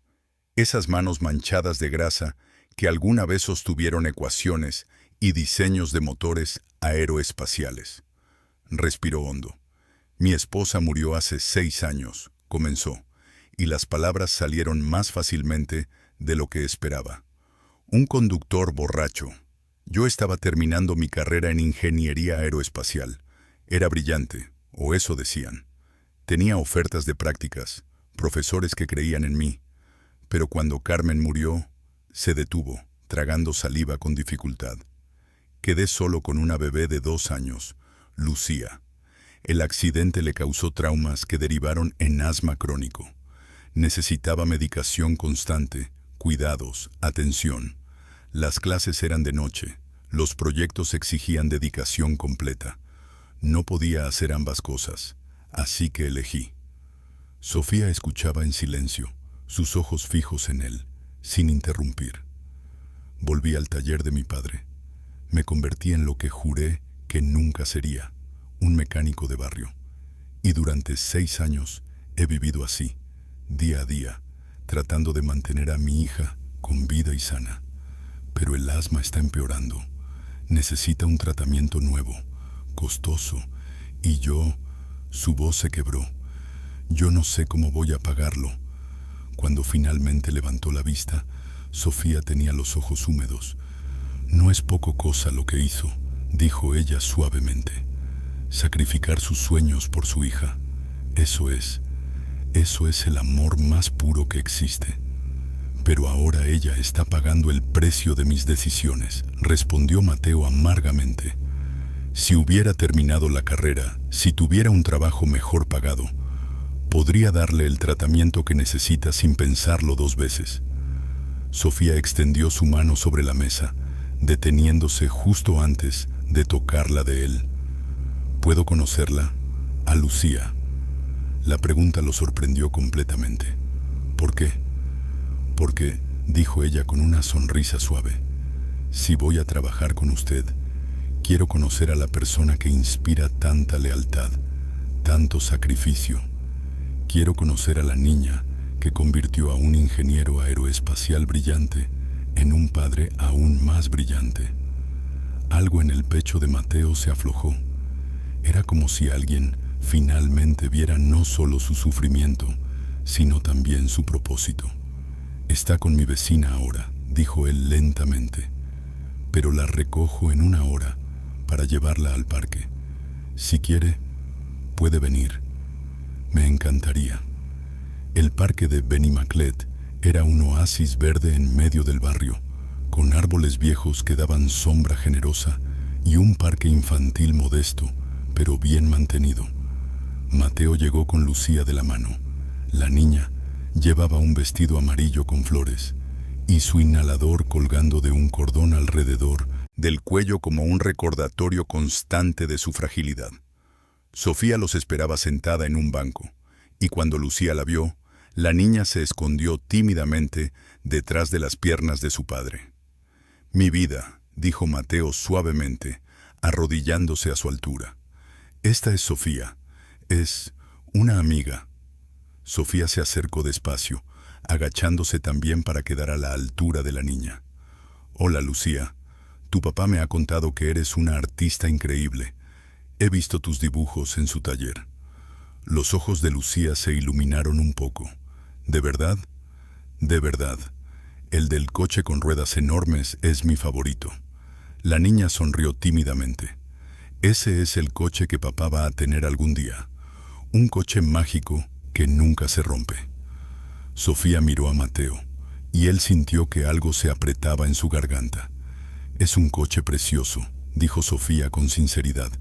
Speaker 1: Esas manos manchadas de grasa que alguna vez sostuvieron ecuaciones y diseños de motores aeroespaciales. Respiró hondo. Mi esposa murió hace 6 años, comenzó, y las palabras salieron más fácilmente de lo que esperaba. Un conductor borracho. Yo estaba terminando mi carrera en ingeniería aeroespacial. Era brillante, o eso decían. Tenía ofertas de prácticas, profesores que creían en mí. Pero cuando Carmen murió, se detuvo, tragando saliva con dificultad. Quedé solo con una bebé de 2 años, Lucía. El accidente le causó traumas que derivaron en asma crónico. Necesitaba medicación constante, cuidados, atención. Las clases eran de noche, los proyectos exigían dedicación completa. No podía hacer ambas cosas, así que elegí. Sofía escuchaba en silencio, sus ojos fijos en él, sin interrumpir. Volví al taller de mi padre. Me convertí en lo que juré que nunca sería, un mecánico de barrio. Y durante 6 años he vivido así, día a día, tratando de mantener a mi hija con vida y sana. Pero el asma está empeorando. Necesita un tratamiento nuevo, costoso, y su voz se quebró. Yo no sé cómo voy a pagarlo. Cuando finalmente levantó la vista, Sofía tenía los ojos húmedos. No es poco cosa lo que hizo, dijo ella suavemente. Sacrificar sus sueños por su hija. Eso es el amor más puro que existe. Pero ahora ella está pagando el precio de mis decisiones, respondió Mateo amargamente. Si hubiera terminado la carrera, si tuviera un trabajo mejor pagado, podría darle el tratamiento que necesita sin pensarlo 2 veces. Sofía extendió su mano sobre la mesa, deteniéndose justo antes de tocarla de él. ¿Puedo conocerla? A Lucía. La pregunta lo sorprendió completamente. ¿Por qué? Porque, dijo ella con una sonrisa suave, si voy a trabajar con usted, quiero conocer a la persona que inspira tanta lealtad, tanto sacrificio. Quiero conocer a la niña que convirtió a un ingeniero aeroespacial brillante en un padre aún más brillante. Algo en el pecho de Mateo se aflojó. Era como si alguien finalmente viera no solo su sufrimiento, sino también su propósito. Está con mi vecina ahora, dijo él lentamente, pero la recojo en 1 hora para llevarla al parque. Si quiere, puede venir. Me encantaría. El parque de Benimaclet era un oasis verde en medio del barrio, con árboles viejos que daban sombra generosa y un parque infantil modesto, pero bien mantenido. Mateo llegó con Lucía de la mano. La niña llevaba un vestido amarillo con flores y su inhalador colgando de un cordón alrededor del cuello como un recordatorio constante de su fragilidad. Sofía los esperaba sentada en un banco, y cuando Lucía la vio, la niña se escondió tímidamente detrás de las piernas de su padre. «Mi vida», dijo Mateo suavemente, arrodillándose a su altura. «Esta es Sofía. Es una amiga». Sofía se acercó despacio, agachándose también para quedar a la altura de la niña. «Hola, Lucía. Tu papá me ha contado que eres una artista increíble. He visto tus dibujos en su taller». Los ojos de Lucía se iluminaron un poco. «¿De verdad?» «De verdad. El del coche con ruedas enormes es mi favorito». La niña sonrió tímidamente. «Ese es el coche que papá va a tener algún día. Un coche mágico que nunca se rompe». Sofía miró a Mateo, y él sintió que algo se apretaba en su garganta. «Es un coche precioso», dijo Sofía con sinceridad,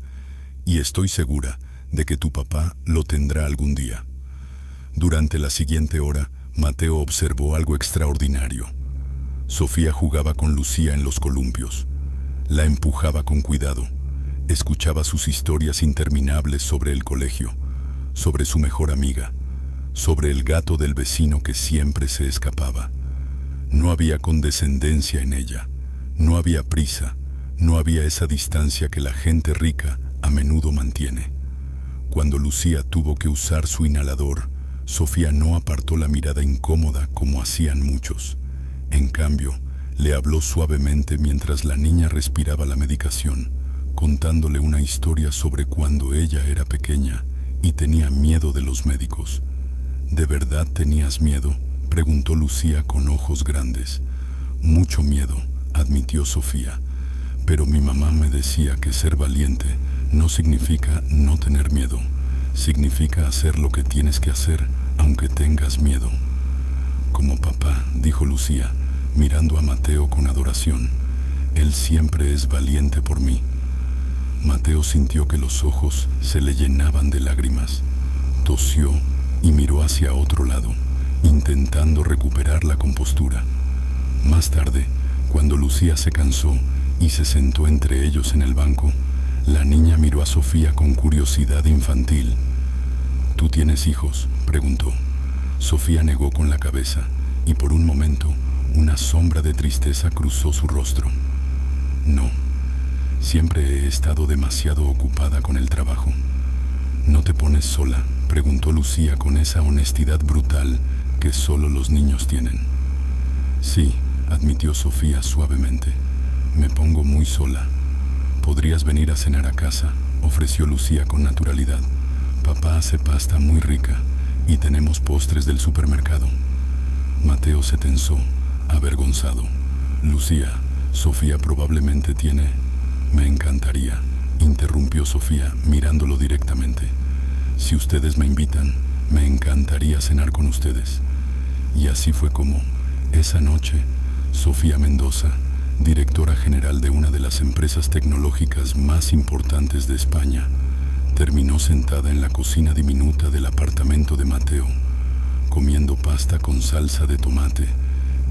Speaker 1: «y estoy segura de que tu papá lo tendrá algún día». Durante la siguiente hora, Mateo observó algo extraordinario. Sofía jugaba con Lucía en los columpios. La empujaba con cuidado. Escuchaba sus historias interminables sobre el colegio, sobre su mejor amiga, sobre el gato del vecino que siempre se escapaba. No había condescendencia en ella, no había prisa, no había esa distancia que la gente rica a menudo mantiene. Cuando Lucía tuvo que usar su inhalador, Sofía no apartó la mirada incómoda como hacían muchos. En cambio, le habló suavemente mientras la niña respiraba la medicación, contándole una historia sobre cuando ella era pequeña y tenía miedo de los médicos. ¿De verdad tenías miedo?, preguntó Lucía con ojos grandes. «Mucho miedo», admitió Sofía, «pero mi mamá me decía que ser valiente no significa no tener miedo, significa hacer lo que tienes que hacer aunque tengas miedo». «Como papá», dijo Lucía, mirando a Mateo con adoración. «Él siempre es valiente por mí». Mateo sintió que los ojos se le llenaban de lágrimas. Tosió y miró hacia otro lado, intentando recuperar la compostura. Más tarde, cuando Lucía se cansó y se sentó entre ellos en el banco, la niña miró a Sofía con curiosidad infantil. «¿Tú tienes hijos?», preguntó. Sofía negó con la cabeza, y por un momento, una sombra de tristeza cruzó su rostro. «No, siempre he estado demasiado ocupada con el trabajo». «¿No te pones sola?», preguntó Lucía con esa honestidad brutal que solo los niños tienen. «Sí», admitió Sofía suavemente. «Me pongo muy sola». «¿Podrías venir a cenar a casa?», ofreció Lucía con naturalidad. «Papá hace pasta muy rica y tenemos postres del supermercado». Mateo se tensó, avergonzado. «Lucía, Sofía probablemente tiene...». «Me encantaría», interrumpió Sofía mirándolo directamente. «Si ustedes me invitan, me encantaría cenar con ustedes». Y así fue como, esa noche, Sofía Mendoza, directora general de una de las empresas tecnológicas más importantes de España, terminó sentada en la cocina diminuta del apartamento de Mateo, comiendo pasta con salsa de tomate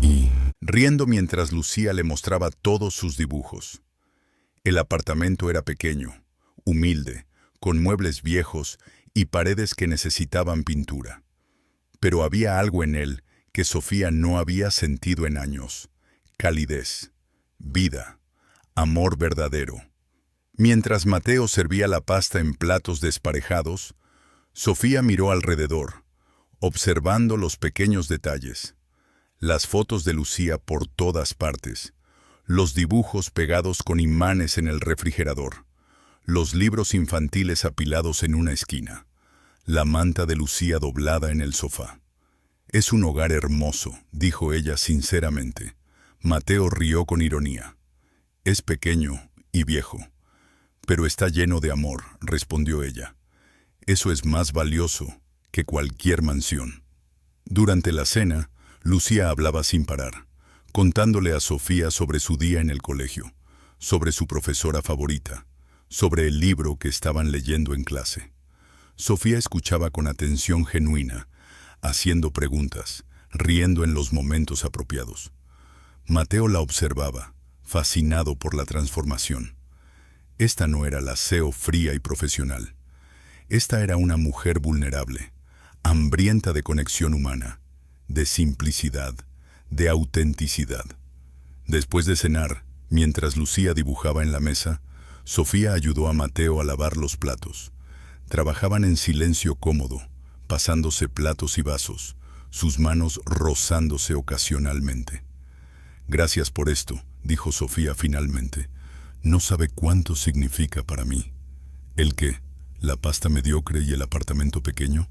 Speaker 1: y riendo mientras Lucía le mostraba todos sus dibujos. El apartamento era pequeño, humilde, con muebles viejos y paredes que necesitaban pintura. Pero había algo en él que Sofía no había sentido en años: calidez, vida, amor verdadero. Mientras Mateo servía la pasta en platos desparejados, Sofía miró alrededor, observando los pequeños detalles. Las fotos de Lucía por todas partes, los dibujos pegados con imanes en el refrigerador, los libros infantiles apilados en una esquina, la manta de Lucía doblada en el sofá. Es un hogar hermoso, dijo ella sinceramente. Mateo rió con ironía. Es pequeño y viejo, pero está lleno de amor, respondió ella. Eso es más valioso que cualquier mansión. Durante la cena, Lucía hablaba sin parar, contándole a Sofía sobre su día en el colegio, sobre su profesora favorita, sobre el libro que estaban leyendo en clase. Sofía escuchaba con atención genuina, haciendo preguntas, riendo en los momentos apropiados. Mateo la observaba, fascinado por la transformación. Esta no era la CEO fría y profesional. Esta era una mujer vulnerable, hambrienta de conexión humana, de simplicidad, de autenticidad. Después de cenar, mientras Lucía dibujaba en la mesa, Sofía ayudó a Mateo a lavar los platos. Trabajaban en silencio cómodo, pasándose platos y vasos, sus manos rozándose ocasionalmente. Gracias por esto, dijo Sofía finalmente. No sabe cuánto significa para mí. ¿El qué? ¿La pasta mediocre y el apartamento pequeño?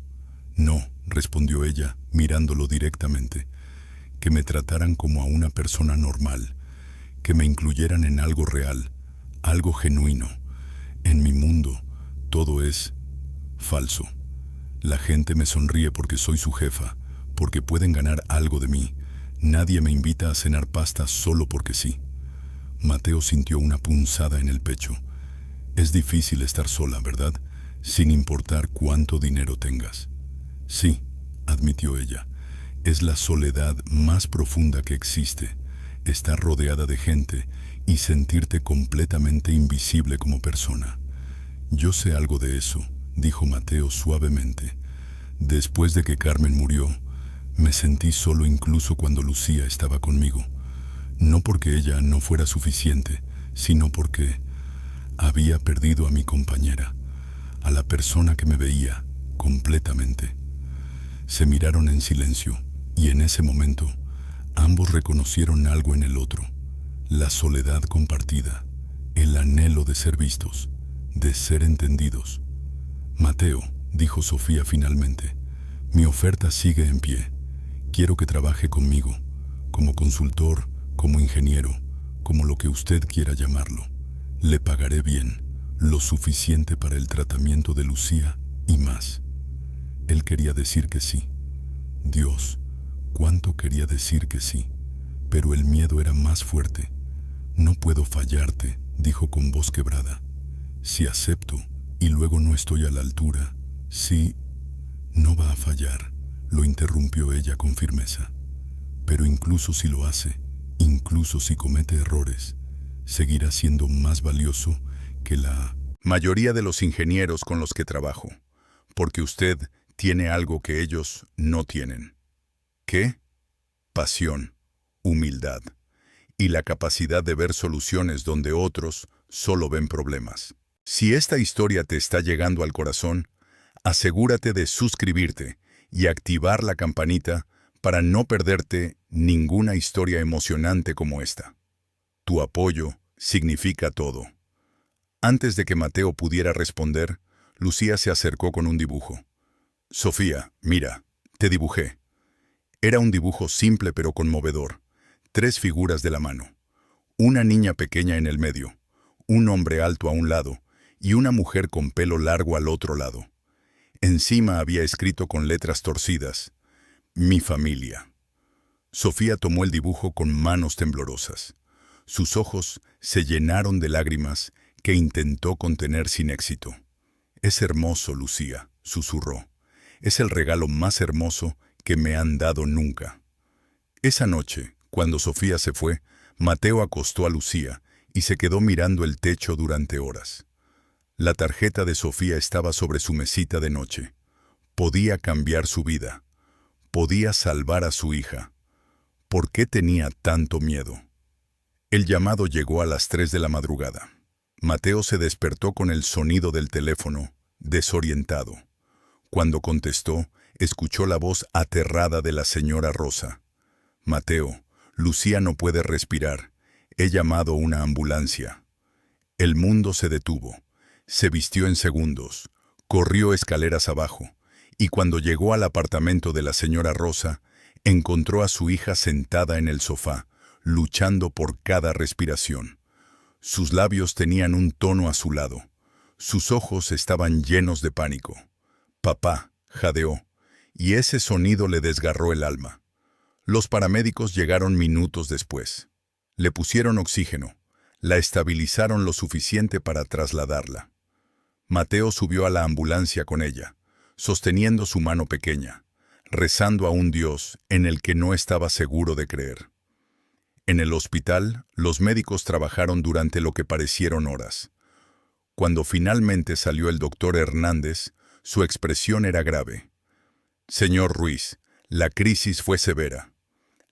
Speaker 1: No, respondió ella, mirándolo directamente. Que me trataran como a una persona normal, que me incluyeran en algo real, algo genuino. En mi mundo, todo es falso. La gente me sonríe porque soy su jefa, porque pueden ganar algo de mí. Nadie me invita a cenar pasta solo porque sí. Mateo sintió una punzada en el pecho. Es difícil estar sola, ¿verdad? Sin importar cuánto dinero tengas. Sí, admitió ella. Es la soledad más profunda que existe. Estar rodeada de gente y sentirte completamente invisible como persona. Yo sé algo de eso, dijo Mateo suavemente. Después de que Carmen murió, me sentí solo incluso cuando Lucía estaba conmigo. No porque ella no fuera suficiente, sino porque había perdido a mi compañera, a la persona que me veía completamente. Se miraron en silencio y en ese momento ambos reconocieron algo en el otro, la soledad compartida, el anhelo de ser vistos, de ser entendidos. Mateo, dijo Sofía finalmente, mi oferta sigue en pie. Quiero que trabaje conmigo, como consultor, como ingeniero, como lo que usted quiera llamarlo. Le pagaré bien, lo suficiente para el tratamiento de Lucía y más. Él quería decir que sí. Dios, cuánto quería decir que sí, pero el miedo era más fuerte. No puedo fallarte, dijo con voz quebrada. Si acepto y luego no estoy a la altura, sí, no va a fallar, lo interrumpió ella con firmeza. Pero incluso si lo hace, incluso si comete errores, seguirá siendo más valioso que la mayoría de los ingenieros con los que trabajo, porque usted tiene algo que ellos no tienen. ¿Qué? Pasión, humildad y la capacidad de ver soluciones donde otros solo ven problemas. Si esta historia te está llegando al corazón, asegúrate de suscribirte y activar la campanita para no perderte ninguna historia emocionante como esta. Tu apoyo significa todo. Antes de que Mateo pudiera responder, Lucía se acercó con un dibujo. Sofía, mira, te dibujé. Era un dibujo simple pero conmovedor. 3 figuras de la mano. Una niña pequeña en el medio, un hombre alto a un lado y una mujer con pelo largo al otro lado. Encima había escrito con letras torcidas, mi familia. Sofía tomó el dibujo con manos temblorosas. Sus ojos se llenaron de lágrimas que intentó contener sin éxito. Es hermoso, Lucía, susurró. Es el regalo más hermoso que me han dado nunca. Esa noche, cuando Sofía se fue, Mateo acostó a Lucía y se quedó mirando el techo durante horas. La tarjeta de Sofía estaba sobre su mesita de noche. Podía cambiar su vida. Podía salvar a su hija. ¿Por qué tenía tanto miedo? El llamado llegó a las 3 de la madrugada. Mateo se despertó con el sonido del teléfono, desorientado. Cuando contestó, escuchó la voz aterrada de la señora Rosa. Mateo, Lucía no puede respirar. He llamado una ambulancia. El mundo se detuvo. Se vistió en segundos. Corrió escaleras abajo. Y cuando llegó al apartamento de la señora Rosa, Encontró a su hija sentada en el sofá, luchando por cada respiración. Sus labios tenían un tono azulado. Sus ojos estaban llenos de pánico. «Papá», jadeó, y ese sonido le desgarró el alma. Los paramédicos llegaron minutos después. Le pusieron oxígeno, la estabilizaron lo suficiente para trasladarla. Mateo subió a la ambulancia con ella, sosteniendo su mano pequeña, rezando a un Dios en el que no estaba seguro de creer. En el hospital, los médicos trabajaron durante lo que parecieron horas. Cuando finalmente salió el doctor Hernández, su expresión era grave. «Señor Ruiz, la crisis fue severa.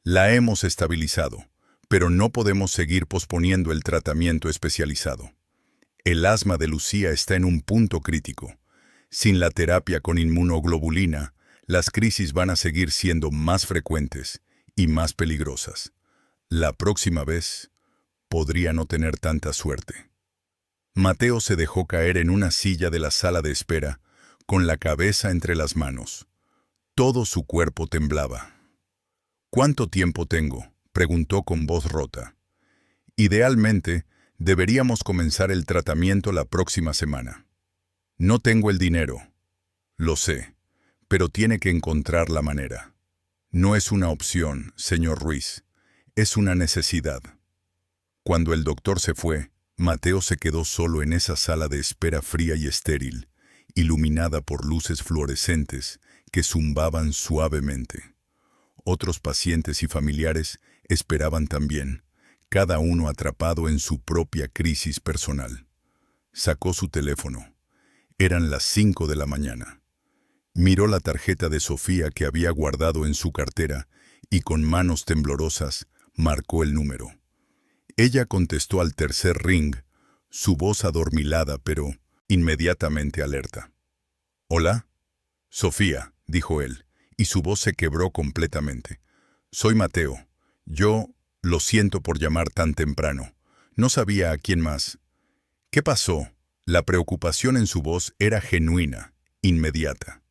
Speaker 1: La hemos estabilizado, pero no podemos seguir posponiendo el tratamiento especializado. El asma de Lucía está en un punto crítico. Sin la terapia con inmunoglobulina, las crisis van a seguir siendo más frecuentes y más peligrosas. La próxima vez, podría no tener tanta suerte». Mateo se dejó caer en una silla de la sala de espera, con la cabeza entre las manos. Todo su cuerpo temblaba. «¿Cuánto tiempo tengo?», preguntó con voz rota. «Idealmente, deberíamos comenzar el tratamiento la próxima semana. No tengo el dinero. Lo sé, pero tiene que encontrar la manera. No es una opción, señor Ruiz. Es una necesidad». Cuando el doctor se fue, Mateo se quedó solo en esa sala de espera fría y estéril, iluminada por luces fluorescentes que zumbaban suavemente. Otros pacientes y familiares esperaban también, cada uno atrapado en su propia crisis personal. Sacó su teléfono. Eran las 5 de la mañana. Miró la tarjeta de Sofía que había guardado en su cartera y con manos temblorosas marcó el número. Ella contestó al tercer ring, su voz adormilada pero inmediatamente alerta. «¿Hola?» «Sofía», dijo él, y su voz se quebró completamente. «Soy Mateo. Lo siento por llamar tan temprano. No sabía a quién más». «¿Qué pasó?». La preocupación en su voz era genuina, inmediata.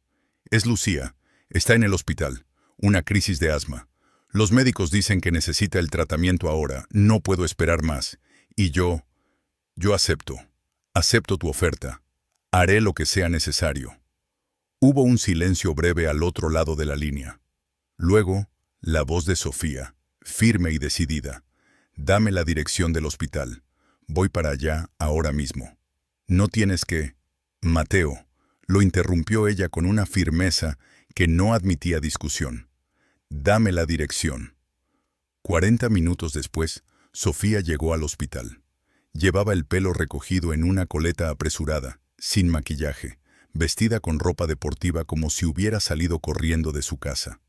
Speaker 1: «Es Lucía. Está en el hospital. Una crisis de asma. Los médicos dicen que necesita el tratamiento ahora. No puedo esperar más. Y yo acepto. Acepto tu oferta. Haré lo que sea necesario». Hubo un silencio breve al otro lado de la línea. Luego, la voz de Sofía, firme y decidida. «Dame la dirección del hospital. Voy para allá ahora mismo». «No tienes que...». «Mateo», lo interrumpió ella con una firmeza que no admitía discusión. «Dame la dirección». 40 minutos después, Sofía llegó al hospital. Llevaba el pelo recogido en una coleta apresurada, sin maquillaje, vestida con ropa deportiva como si hubiera salido corriendo de su casa.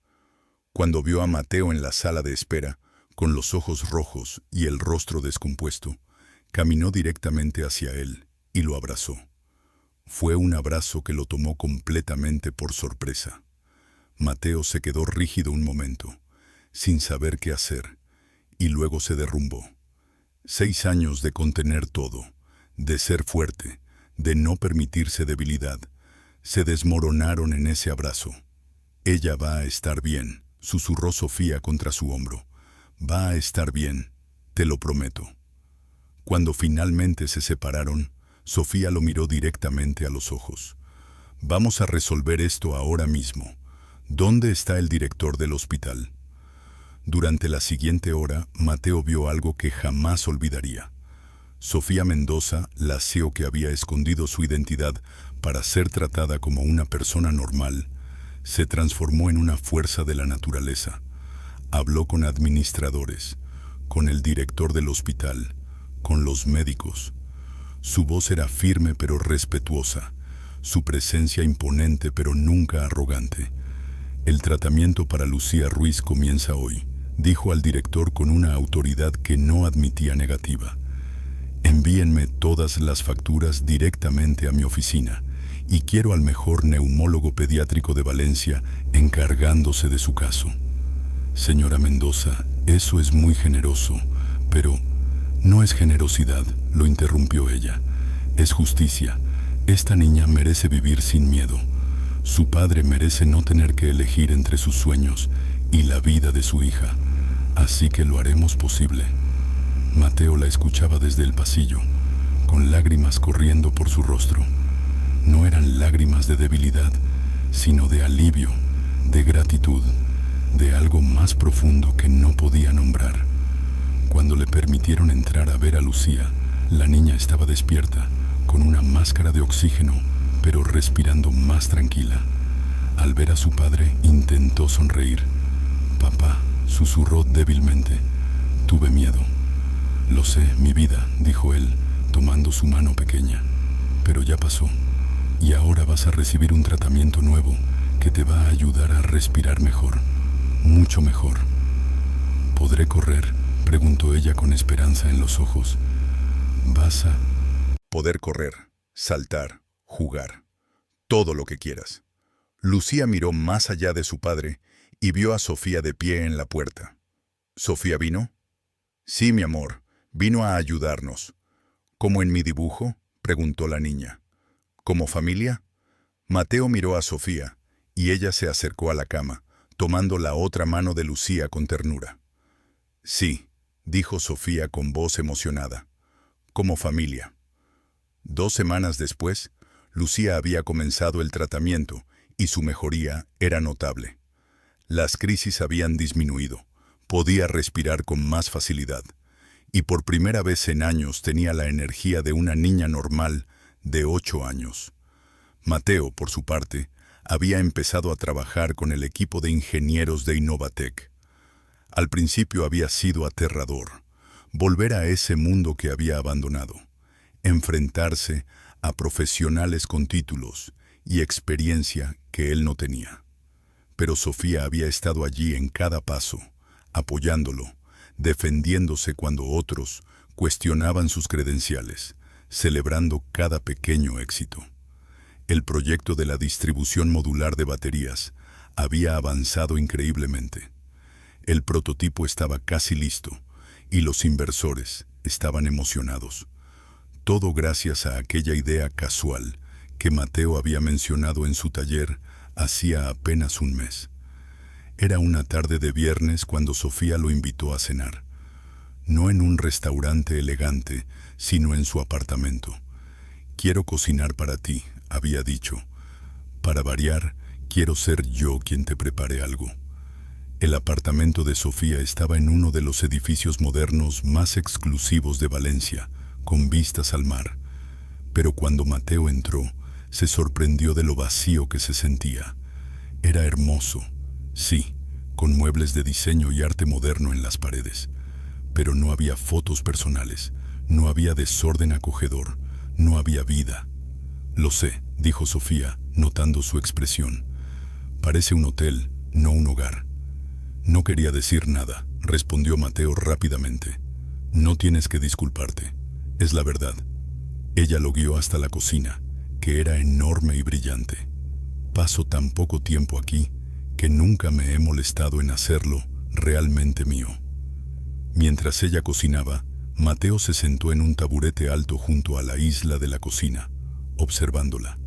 Speaker 1: Cuando vio a Mateo en la sala de espera, con los ojos rojos y el rostro descompuesto, caminó directamente hacia él y lo abrazó. Fue un abrazo que lo tomó completamente por sorpresa. Mateo se quedó rígido un momento, sin saber qué hacer, y luego se derrumbó. 6 años de contener todo, de ser fuerte, de no permitirse debilidad, se desmoronaron en ese abrazo. «Ella va a estar bien», susurró Sofía contra su hombro. «Va a estar bien, te lo prometo». Cuando finalmente se separaron, Sofía lo miró directamente a los ojos. «Vamos a resolver esto ahora mismo. ¿Dónde está el director del hospital?». Durante la siguiente hora, Mateo vio algo que jamás olvidaría. Sofía Mendoza, la CEO que había escondido su identidad para ser tratada como una persona normal, se transformó en una fuerza de la naturaleza. Habló con administradores, con el director del hospital, con los médicos. Su voz era firme pero respetuosa, su presencia imponente pero nunca arrogante. «El tratamiento para Lucía Ruiz comienza hoy», dijo al director con una autoridad que no admitía negativa. «Envíenme todas las facturas directamente a mi oficina y quiero al mejor neumólogo pediátrico de Valencia encargándose de su caso». «Señora Mendoza, eso es muy generoso, pero no es generosidad», lo interrumpió ella. «Es justicia. Esta niña merece vivir sin miedo. Su padre merece no tener que elegir entre sus sueños y la vida de su hija. Así que lo haremos posible. Mateo la escuchaba desde el pasillo, con lágrimas corriendo por su rostro. No eran lágrimas de debilidad, sino de alivio, de gratitud, de algo más profundo que no podía nombrar. Cuando le permitieron entrar a ver a Lucía, la niña estaba despierta, con una máscara de oxígeno, pero respirando más tranquila. Al ver a su padre, intentó sonreír. «Papá», susurró débilmente. «Tuve miedo». «Lo sé, mi vida», dijo él, tomando su mano pequeña. «Pero ya pasó. Y ahora vas a recibir un tratamiento nuevo que te va a ayudar a respirar mejor, mucho mejor». «¿Podré correr?», preguntó ella con esperanza en los ojos. «Vas a poder correr, saltar, jugar, todo lo que quieras». Lucía miró más allá de su padre y vio a Sofía de pie en la puerta. «¿Sofía vino?» «Sí, mi amor, vino a ayudarnos». «¿Como en mi dibujo?», preguntó la niña. «¿Como familia?». Mateo miró a Sofía y ella se acercó a la cama, tomando la otra mano de Lucía con ternura. «Sí», dijo Sofía con voz emocionada. «Como familia». 2 semanas después, Lucía había comenzado el tratamiento y su mejoría era notable. Las crisis habían disminuido, podía respirar con más facilidad, y por primera vez en años tenía la energía de una niña normal de 8 años. Mateo, por su parte, había empezado a trabajar con el equipo de ingenieros de Innovatec. Al principio había sido aterrador, volver a ese mundo que había abandonado, enfrentarse a profesionales con títulos y experiencia que él no tenía. Pero Sofía había estado allí en cada paso, apoyándolo, defendiéndose cuando otros cuestionaban sus credenciales, celebrando cada pequeño éxito. El proyecto de la distribución modular de baterías había avanzado increíblemente. El prototipo estaba casi listo y los inversores estaban emocionados. Todo gracias a aquella idea casual que Mateo había mencionado en su taller hacía apenas un mes. Era una tarde de viernes cuando Sofía lo invitó a cenar. No en un restaurante elegante, sino en su apartamento. «Quiero cocinar para ti», había dicho. «Para variar, quiero ser yo quien te prepare algo». El apartamento de Sofía estaba en uno de los edificios modernos más exclusivos de Valencia, con vistas al mar. Pero cuando Mateo entró, se sorprendió de lo vacío que se sentía. Era hermoso, sí, con muebles de diseño y arte moderno en las paredes. Pero no había fotos personales, no había desorden acogedor, no había vida. «Lo sé», dijo Sofía, notando su expresión. «Parece un hotel, no un hogar». «No quería decir nada», respondió Mateo rápidamente. «No tienes que disculparte, es la verdad». Ella lo guió hasta la cocina, que era enorme y brillante. «Paso tan poco tiempo aquí que nunca me he molestado en hacerlo realmente mío». Mientras ella cocinaba, Mateo se sentó en un taburete alto junto a la isla de la cocina, observándola.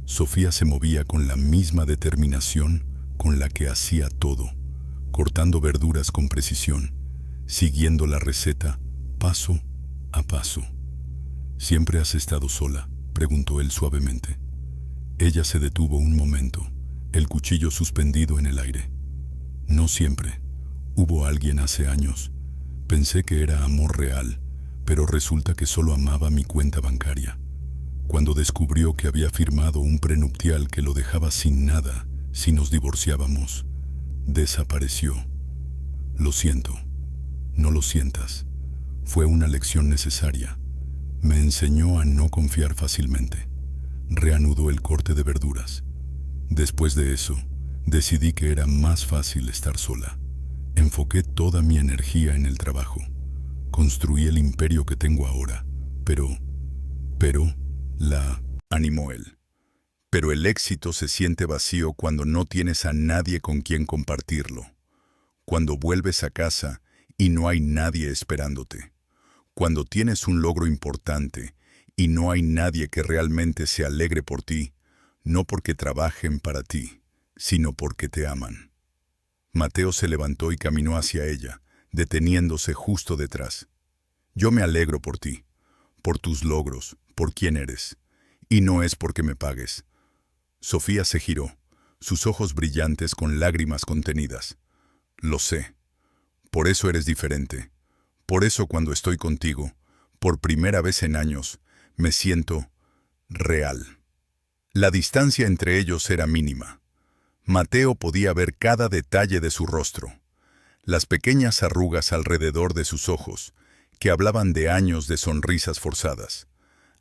Speaker 1: Sofía se movía con la misma determinación con la que hacía todo, cortando verduras con precisión, siguiendo la receta paso a paso. «¿Siempre has estado sola?», preguntó él suavemente. Ella se detuvo un momento, el cuchillo suspendido en el aire. «No siempre. Hubo alguien hace años. Pensé que era amor real, pero resulta que solo amaba mi cuenta bancaria. Cuando descubrió que había firmado un prenupcial que lo dejaba sin nada si nos divorciábamos, desapareció. Lo siento. No lo sientas. Fue una lección necesaria. Me enseñó a no confiar fácilmente». Reanudó el corte de verduras. «Después de eso, decidí que era más fácil estar sola. Enfoqué toda mi energía en el trabajo. Construí el imperio que tengo ahora. Pero, la animó él. «Pero el éxito se siente vacío cuando no tienes a nadie con quien compartirlo. Cuando vuelves a casa y no hay nadie esperándote. Cuando tienes un logro importante y no hay nadie que realmente se alegre por ti, no porque trabajen para ti, sino porque te aman». Mateo se levantó y caminó hacia ella, deteniéndose justo detrás. Yo me alegro por ti, por tus logros, por quién eres. Y no es porque me pagues. Sofía se giró, sus ojos brillantes con lágrimas contenidas. Lo sé. Por eso eres diferente. Por eso cuando estoy contigo, por primera vez en años, me siento real. La distancia entre ellos era mínima. Mateo podía ver cada detalle de su rostro, las pequeñas arrugas alrededor de sus ojos, que hablaban de años de sonrisas forzadas,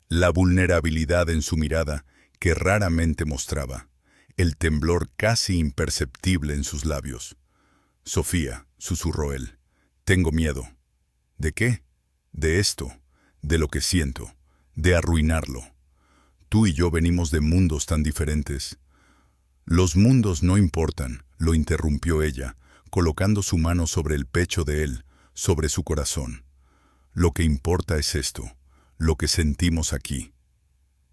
Speaker 1: la vulnerabilidad en su mirada que raramente mostraba, el temblor casi imperceptible en sus labios. Sofía, susurró él, tengo miedo. ¿De qué? De esto, de lo que siento, de arruinarlo. Tú y yo venimos de mundos tan diferentes. Los mundos no importan, lo interrumpió ella, colocando su mano sobre el pecho de él, sobre su corazón. Lo que importa es esto, lo que sentimos aquí.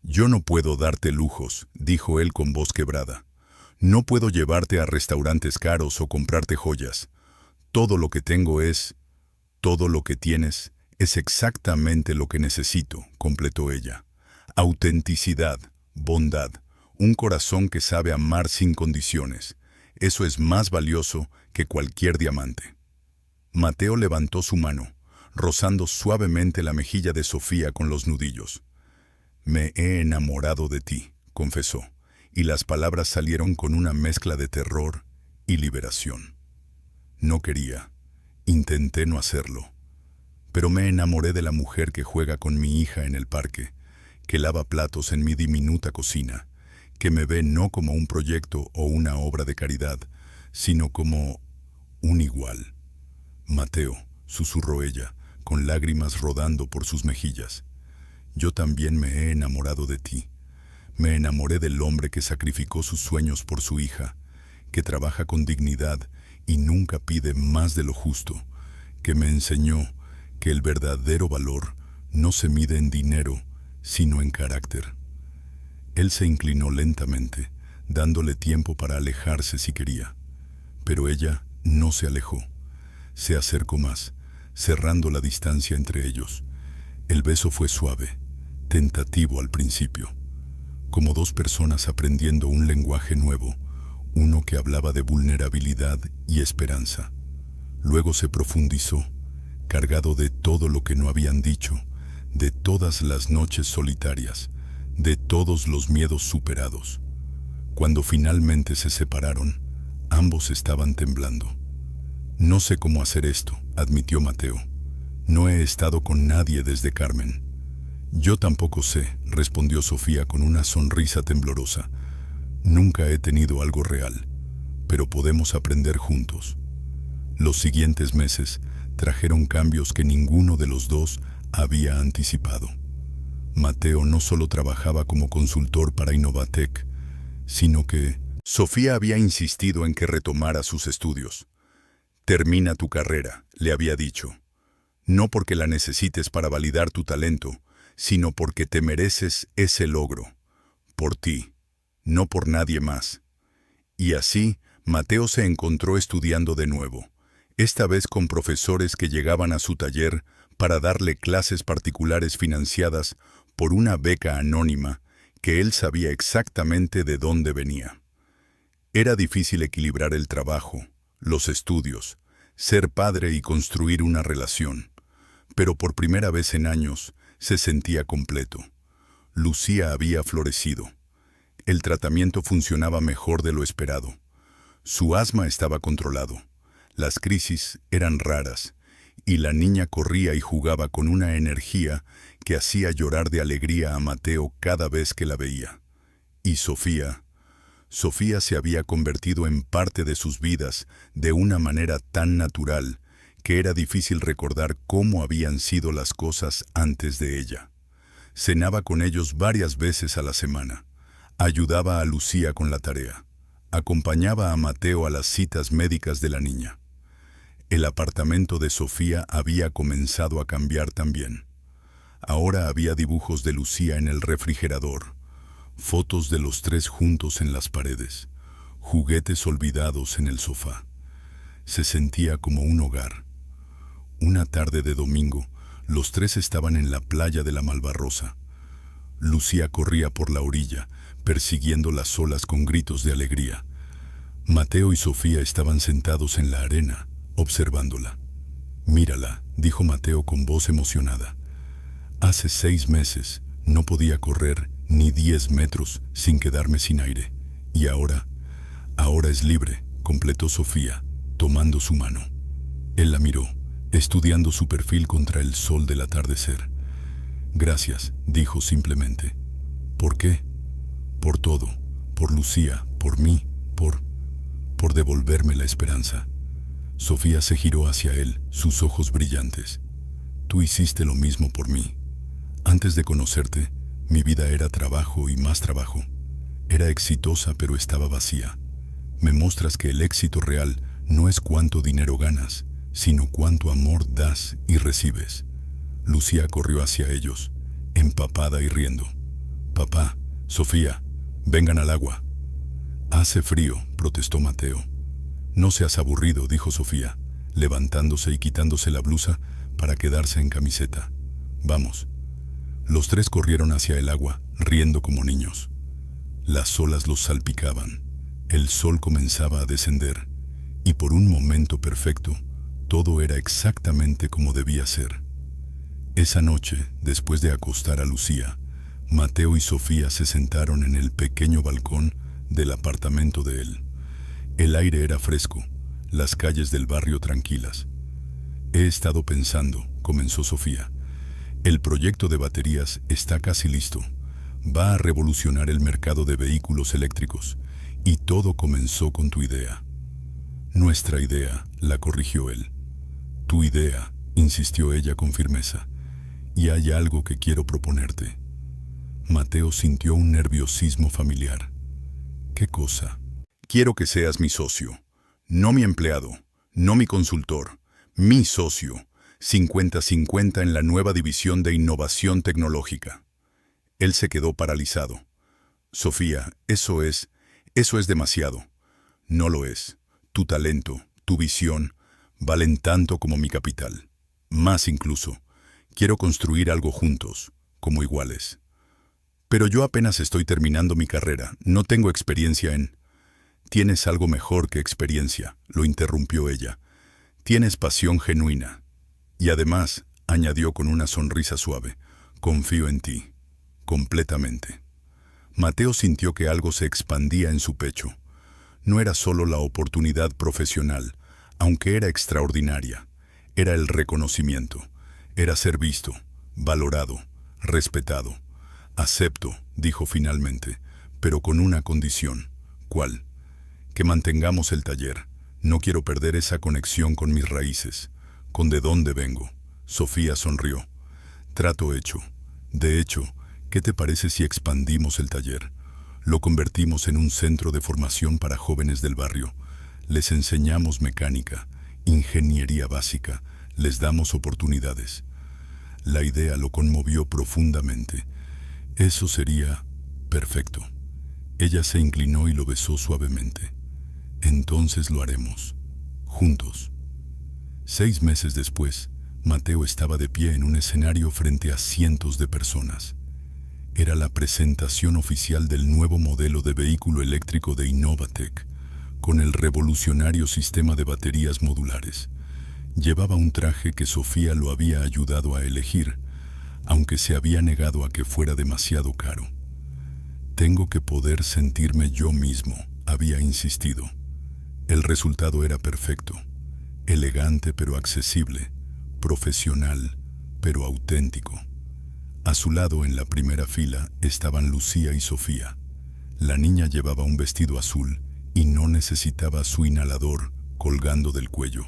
Speaker 1: Yo no puedo darte lujos, dijo él con voz quebrada. No puedo llevarte a restaurantes caros o comprarte joyas. Todo lo que tengo es... Todo lo que tienes es exactamente lo que necesito, completó ella. Autenticidad, bondad, un corazón que sabe amar sin condiciones. Eso es más valioso que cualquier diamante. Mateo levantó su mano, rozando suavemente la mejilla de Sofía con los nudillos. Me he enamorado de ti, confesó, y las palabras salieron con una mezcla de terror y liberación. No quería, intenté no hacerlo, pero me enamoré de la mujer que juega con mi hija en el parque, que lava platos en mi diminuta cocina, que me ve no como un proyecto o una obra de caridad, sino como un igual. Mateo, susurró ella, con lágrimas rodando por sus mejillas. Yo también me he enamorado de ti. Me enamoré del hombre que sacrificó sus sueños por su hija, que trabaja con dignidad y nunca pide más de lo justo, que me enseñó que el verdadero valor no se mide en dinero, sino en carácter. Él se inclinó lentamente, dándole tiempo para alejarse si quería. Pero ella no se alejó. Se acercó más, cerrando la distancia entre ellos. El beso fue suave, tentativo al principio, como dos personas aprendiendo un lenguaje nuevo, uno que hablaba de vulnerabilidad y esperanza. Luego se profundizó, cargado de todo lo que no habían dicho, de todas las noches solitarias, de todos los miedos superados. Cuando finalmente se separaron, ambos estaban temblando. No sé cómo hacer esto, admitió Mateo. No he estado con nadie desde Carmen. Yo tampoco sé, respondió Sofía con una sonrisa temblorosa. Nunca he tenido algo real, pero podemos aprender juntos. Los siguientes meses trajeron cambios que ninguno de los dos había anticipado. Mateo no solo trabajaba como consultor para Innovatec, sino que Sofía había insistido en que retomara sus estudios. Termina tu carrera, le había dicho. No porque la necesites para validar tu talento, sino porque te mereces ese logro. Por ti, no por nadie más. Y así, Mateo se encontró estudiando de nuevo, esta vez con profesores que llegaban a su taller para darle clases particulares financiadas por una beca anónima que él sabía exactamente de dónde venía. Era difícil equilibrar el trabajo, los estudios, ser padre y construir una relación, pero por primera vez en años se sentía completo. Lucía había florecido. El tratamiento funcionaba mejor de lo esperado. Su asma estaba controlado. Las crisis eran raras, y la niña corría y jugaba con una energía que hacía llorar de alegría a Mateo cada vez que la veía. Y Sofía se había convertido en parte de sus vidas de una manera tan natural que era difícil recordar cómo habían sido las cosas antes de ella. Cenaba con ellos varias veces a la semana. Ayudaba a Lucía con la tarea. Acompañaba a Mateo a las citas médicas de la niña. El apartamento de Sofía había comenzado a cambiar también. Ahora había dibujos de Lucía en el refrigerador, fotos de los tres juntos en las paredes, juguetes olvidados en el sofá. Se sentía como un hogar. Una tarde de domingo, los tres estaban en la playa de la Malvarrosa. Lucía corría por la orilla, persiguiendo las olas con gritos de alegría. Mateo y Sofía estaban sentados en la arena, observándola. «Mírala», dijo Mateo con voz emocionada. «Hace 6 meses no podía correr ni 10 metros sin quedarme sin aire. Y ahora es libre», completó Sofía, tomando su mano. Él la miró, estudiando su perfil contra el sol del atardecer. «Gracias», dijo simplemente. «¿Por qué?» «Por todo, por Lucía, por mí, por devolverme la esperanza». Sofía se giró hacia él, sus ojos brillantes. «Tú hiciste lo mismo por mí. Antes de conocerte, mi vida era trabajo y más trabajo. Era exitosa, pero estaba vacía. Me muestras que el éxito real no es cuánto dinero ganas, sino cuánto amor das y recibes». Lucía corrió hacia ellos, empapada y riendo. «Papá, Sofía, vengan al agua». «Hace frío», protestó Mateo. «No seas aburrido», dijo Sofía, levantándose y quitándose la blusa para quedarse en camiseta. «Vamos». Los tres corrieron hacia el agua, riendo como niños. Las olas los salpicaban, el sol comenzaba a descender, y por un momento perfecto, todo era exactamente como debía ser. Esa noche, después de acostar a Lucía, Mateo y Sofía se sentaron en el pequeño balcón del apartamento de él. El aire era fresco, las calles del barrio tranquilas. «He estado pensando», comenzó Sofía. «El proyecto de baterías está casi listo. Va a revolucionar el mercado de vehículos eléctricos, y todo comenzó con tu idea». «Nuestra idea», la corrigió él. «Tu idea», insistió ella con firmeza. «Y hay algo que quiero proponerte». Mateo sintió un nerviosismo familiar. «¿Qué cosa?» «Quiero que seas mi socio, no mi empleado, no mi consultor, mi socio, 50-50 en la nueva división de innovación tecnológica». Él se quedó paralizado. «Sofía, eso es demasiado». «No lo es. Tu talento, tu visión, valen tanto como mi capital. Más incluso. Quiero construir algo juntos, como iguales». «Pero yo apenas estoy terminando mi carrera, no tengo experiencia en...» «Tienes algo mejor que experiencia», lo interrumpió ella. «Tienes pasión genuina. Y además», añadió con una sonrisa suave, «confío en ti, completamente». Mateo sintió que algo se expandía en su pecho. No era solo la oportunidad profesional, aunque era extraordinaria. Era el reconocimiento. Era ser visto, valorado, respetado. «Acepto», dijo finalmente, «pero con una condición». «¿Cuál?» «Que mantengamos el taller. No quiero perder esa conexión con mis raíces, con de dónde vengo». Sofía sonrió. «Trato hecho. De hecho, ¿qué te parece si expandimos el taller? Lo convertimos en un centro de formación para jóvenes del barrio. Les enseñamos mecánica, ingeniería básica, les damos oportunidades». La idea lo conmovió profundamente. «Eso sería perfecto». Ella se inclinó y lo besó suavemente. «Entonces lo haremos, juntos». 6 meses después, Mateo estaba de pie en un escenario frente a cientos de personas. Era la presentación oficial del nuevo modelo de vehículo eléctrico de Innovatec, con el revolucionario sistema de baterías modulares. Llevaba un traje que Sofía lo había ayudado a elegir, aunque se había negado a que fuera demasiado caro. «Tengo que poder sentirme yo mismo», había insistido. El resultado era perfecto, elegante pero accesible, profesional pero auténtico. A su lado, en la primera fila, estaban Lucía y Sofía. La niña llevaba un vestido azul y no necesitaba su inhalador colgando del cuello.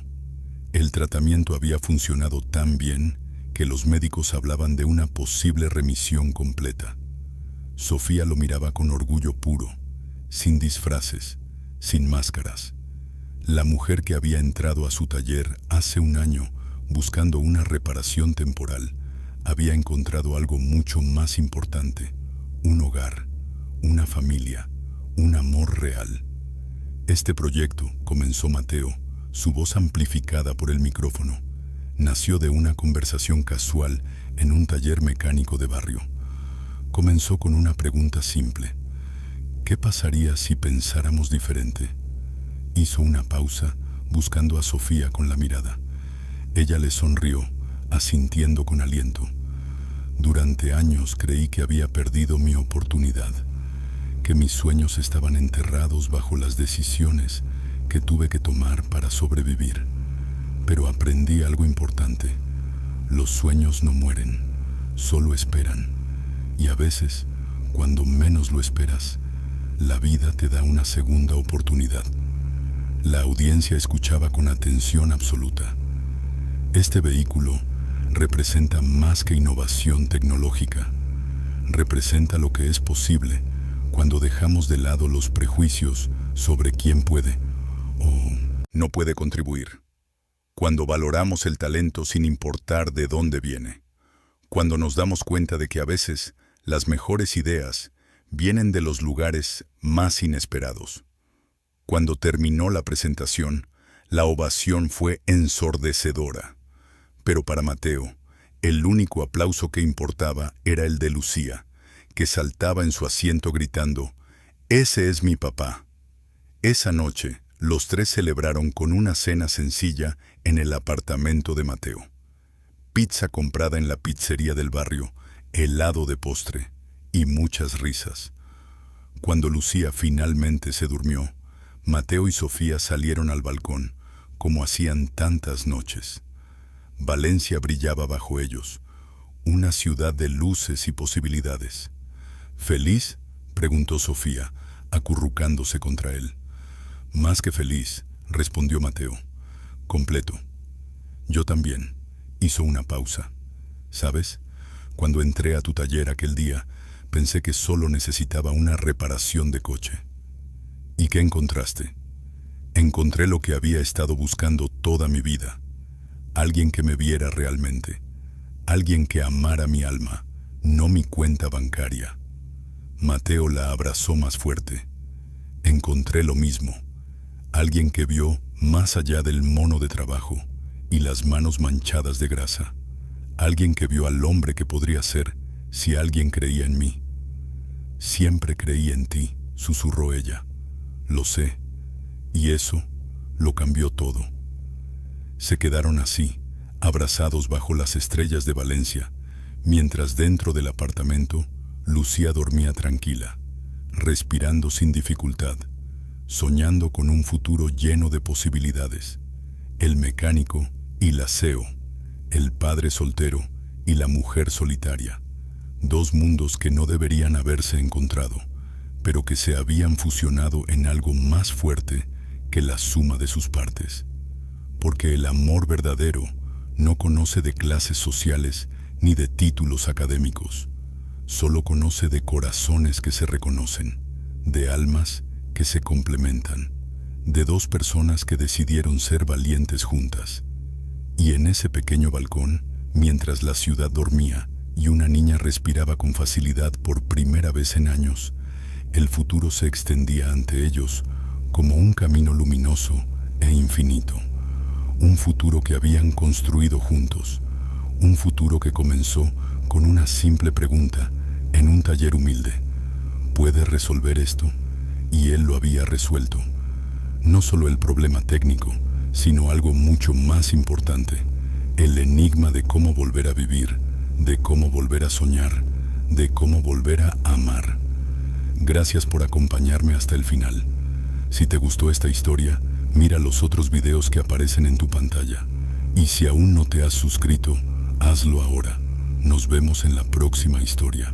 Speaker 1: El tratamiento había funcionado tan bien que los médicos hablaban de una posible remisión completa. Sofía lo miraba con orgullo puro, sin disfraces, sin máscaras. La mujer que había entrado a su taller hace un año buscando una reparación temporal había encontrado algo mucho más importante: un hogar, una familia, un amor real. «Este proyecto», comenzó Mateo, su voz amplificada por el micrófono, nació de una conversación casual en un taller mecánico de barrio. Comenzó con una pregunta simple: ¿qué pasaría si pensáramos diferente? Hizo una pausa, buscando a Sofía con la mirada. Ella le sonrió, asintiendo con aliento. Durante años creí que había perdido mi oportunidad, que mis sueños estaban enterrados bajo las decisiones que tuve que tomar para sobrevivir. Pero aprendí algo importante: los sueños no mueren, solo esperan. Y a veces, cuando menos lo esperas, la vida te da una segunda oportunidad. La audiencia escuchaba con atención absoluta. Este vehículo representa más que innovación tecnológica. Representa lo que es posible cuando dejamos de lado los prejuicios sobre quién puede o no puede contribuir. Cuando valoramos el talento sin importar de dónde viene. Cuando nos damos cuenta de que a veces las mejores ideas vienen de los lugares más inesperados. Cuando terminó la presentación, la ovación fue ensordecedora. Pero para Mateo, el único aplauso que importaba era el de Lucía, que saltaba en su asiento gritando: «¡Ese es mi papá!». Esa noche, los tres celebraron con una cena sencilla en el apartamento de Mateo. Pizza comprada en la pizzería del barrio, helado de postre y muchas risas. Cuando Lucía finalmente se durmió, Mateo y Sofía salieron al balcón, como hacían tantas noches. Valencia brillaba bajo ellos, una ciudad de luces y posibilidades. «¿Feliz?», preguntó Sofía, acurrucándose contra él. «Más que feliz», respondió Mateo. «Completo». «Yo también», hizo una pausa. «¿Sabes? Cuando entré a tu taller aquel día, pensé que solo necesitaba una reparación de coche». «¿Y qué encontraste?». «Encontré lo que había estado buscando toda mi vida. Alguien que me viera realmente. Alguien que amara mi alma, no mi cuenta bancaria». Mateo la abrazó más fuerte. «Encontré lo mismo. Alguien que vio más allá del mono de trabajo y las manos manchadas de grasa. Alguien que vio al hombre que podría ser si alguien creía en mí». «Siempre creí en ti», susurró ella. «Lo sé. Y eso lo cambió todo». Se quedaron así, abrazados bajo las estrellas de Valencia, mientras dentro del apartamento Lucía dormía tranquila, respirando sin dificultad, soñando con un futuro lleno de posibilidades. El mecánico y la CEO, el padre soltero y la mujer solitaria. Dos mundos que no deberían haberse encontrado, pero que se habían fusionado en algo más fuerte que la suma de sus partes. Porque el amor verdadero no conoce de clases sociales ni de títulos académicos. Solo conoce de corazones que se reconocen, de almas que se complementan, de dos personas que decidieron ser valientes juntas. Y en ese pequeño balcón, mientras la ciudad dormía y una niña respiraba con facilidad por primera vez en años, el futuro se extendía ante ellos como un camino luminoso e infinito. Un futuro que habían construido juntos. Un futuro que comenzó con una simple pregunta en un taller humilde: ¿puede resolver esto? Y él lo había resuelto. No solo el problema técnico, sino algo mucho más importante: el enigma de cómo volver a vivir, de cómo volver a soñar, de cómo volver a amar. Gracias por acompañarme hasta el final. Si te gustó esta historia, mira los otros videos que aparecen en tu pantalla. Y si aún no te has suscrito, hazlo ahora. Nos vemos en la próxima historia.